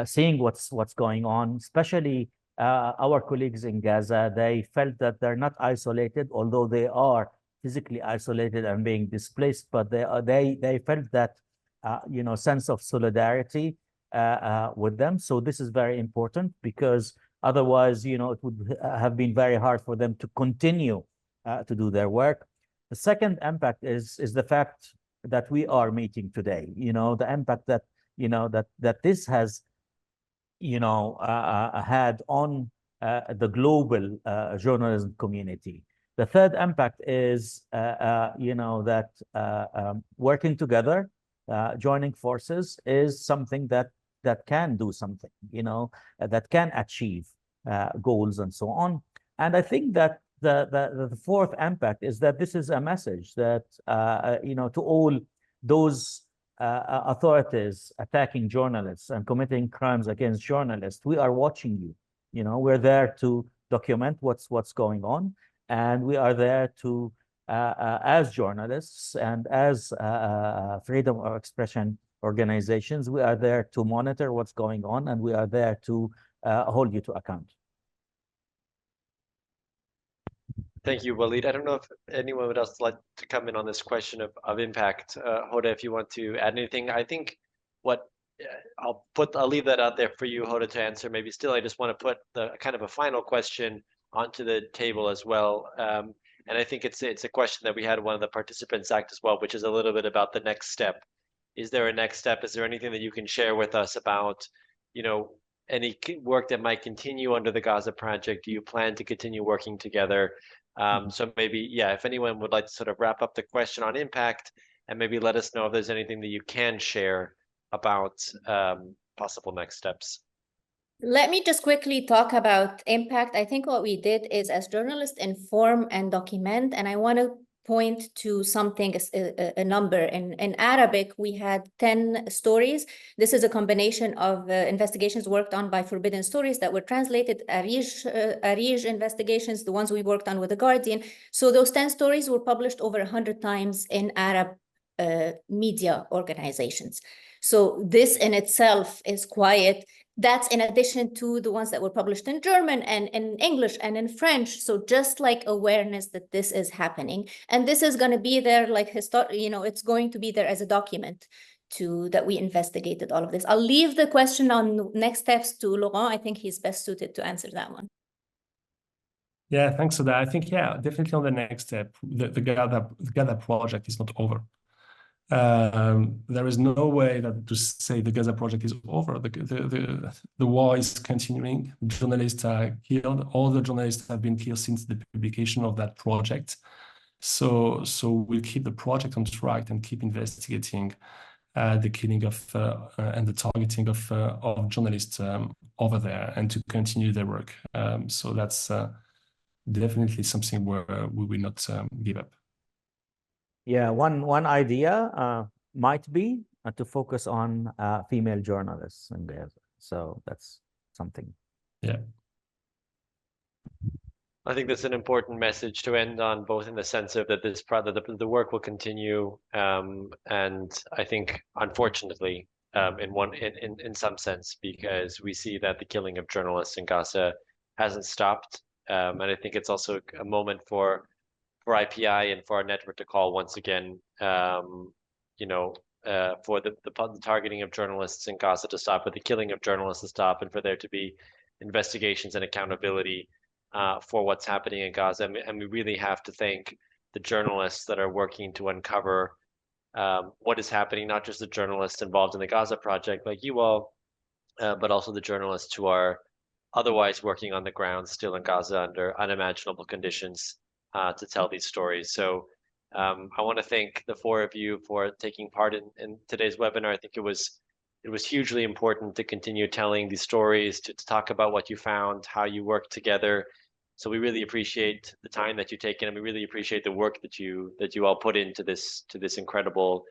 seeing what's going on. Especially our colleagues in Gaza, they felt that they're not isolated, although they are physically isolated and being displaced, but they felt that sense of solidarity with them. So this is very important, because otherwise, it would have been very hard for them to continue to do their work. The second impact is the fact that we are meeting today. The impact that that this has had on the global journalism community. The third impact is that working together, joining forces is something that can do something, that can achieve goals and so on. And I think that the fourth impact is that this is a message that to all those authorities attacking journalists and committing crimes against journalists, we are watching you. We're there to document what's going on, and we are there to as journalists and as freedom of expression organizations, we are there to monitor what's going on, and we are there to hold you to account. Thank you, Walid. I don't know if anyone would else like to come in on this question of impact. Hoda, if you want to add anything, I think what I'll leave that out there for you, Hoda, to answer. Maybe still, I just want to put the kind of a final question onto the table as well. And I think it's a question that we had one of the participants act as well, which is a little bit about the next step. Is there a next step? Is there anything that you can share with us about, any work that might continue under the Gaza Project? Do you plan to continue working together? So maybe, yeah, if anyone would like to sort of wrap up the question on impact and maybe let us know if there's anything that you can share about possible next steps. Let me just quickly talk about impact. I think what we did is, as journalists, inform and document, and I want to point to something, a number. In Arabic, we had 10 stories. This is a combination of investigations worked on by Forbidden Stories that were translated, Arij investigations, the ones we worked on with The Guardian. So those 10 stories were published over 100 times in Arab media organizations. So this in itself is quite. That's in addition to the ones that were published in German and in English and in French. So just like awareness that this is happening, and this is going to be there, like it's going to be there as a document that we investigated all of this. I'll leave the question on next steps to Laurent. I think he's best suited to answer that one. Yeah, thanks for that. I think, yeah, definitely on the next step, the Gaza Project is not over. There is no way to say the Gaza Project is over. The war is continuing. Journalists are killed. All the journalists have been killed since the publication of that project. So we'll keep the project on track and keep investigating the killing of and the targeting of journalists over there, and to continue their work. So that's definitely something where we will not give up. Yeah, one idea might be to focus on female journalists in Gaza. So that's something. Yeah. I think that's an important message to end on, both in the sense of that the work will continue, and I think, unfortunately, in some sense, because we see that the killing of journalists in Gaza hasn't stopped, and I think it's also a moment for IPI and for our network to call once again, for the targeting of journalists in Gaza to stop, for the killing of journalists to stop, and for there to be investigations and accountability for what's happening in Gaza. And we really have to thank the journalists that are working to uncover what is happening, not just the journalists involved in the Gaza Project like you all, but also the journalists who are otherwise working on the ground still in Gaza under unimaginable conditions to tell these stories. So I want to thank the four of you for taking part in today's webinar. I think it was hugely important to continue telling these stories, to talk about what you found, how you work together. So we really appreciate the time that you've taken, and we really appreciate the work that you all put into this incredible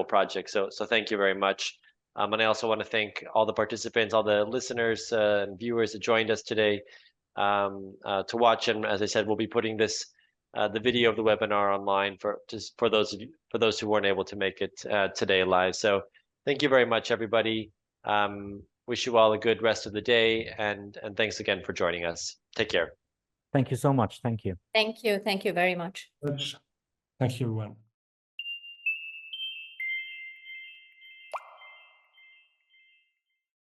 project. So thank you very much. And I also want to thank all the participants, all the listeners and viewers that joined us today to watch. And as I said, we'll be putting the video of the webinar online for those who weren't able to make it today live. So thank you very much, everybody. Wish you all a good rest of the day, and thanks again for joining us. Take care. Thank you so much. Thank you. Thank you. Thank you very much. Thank you, everyone.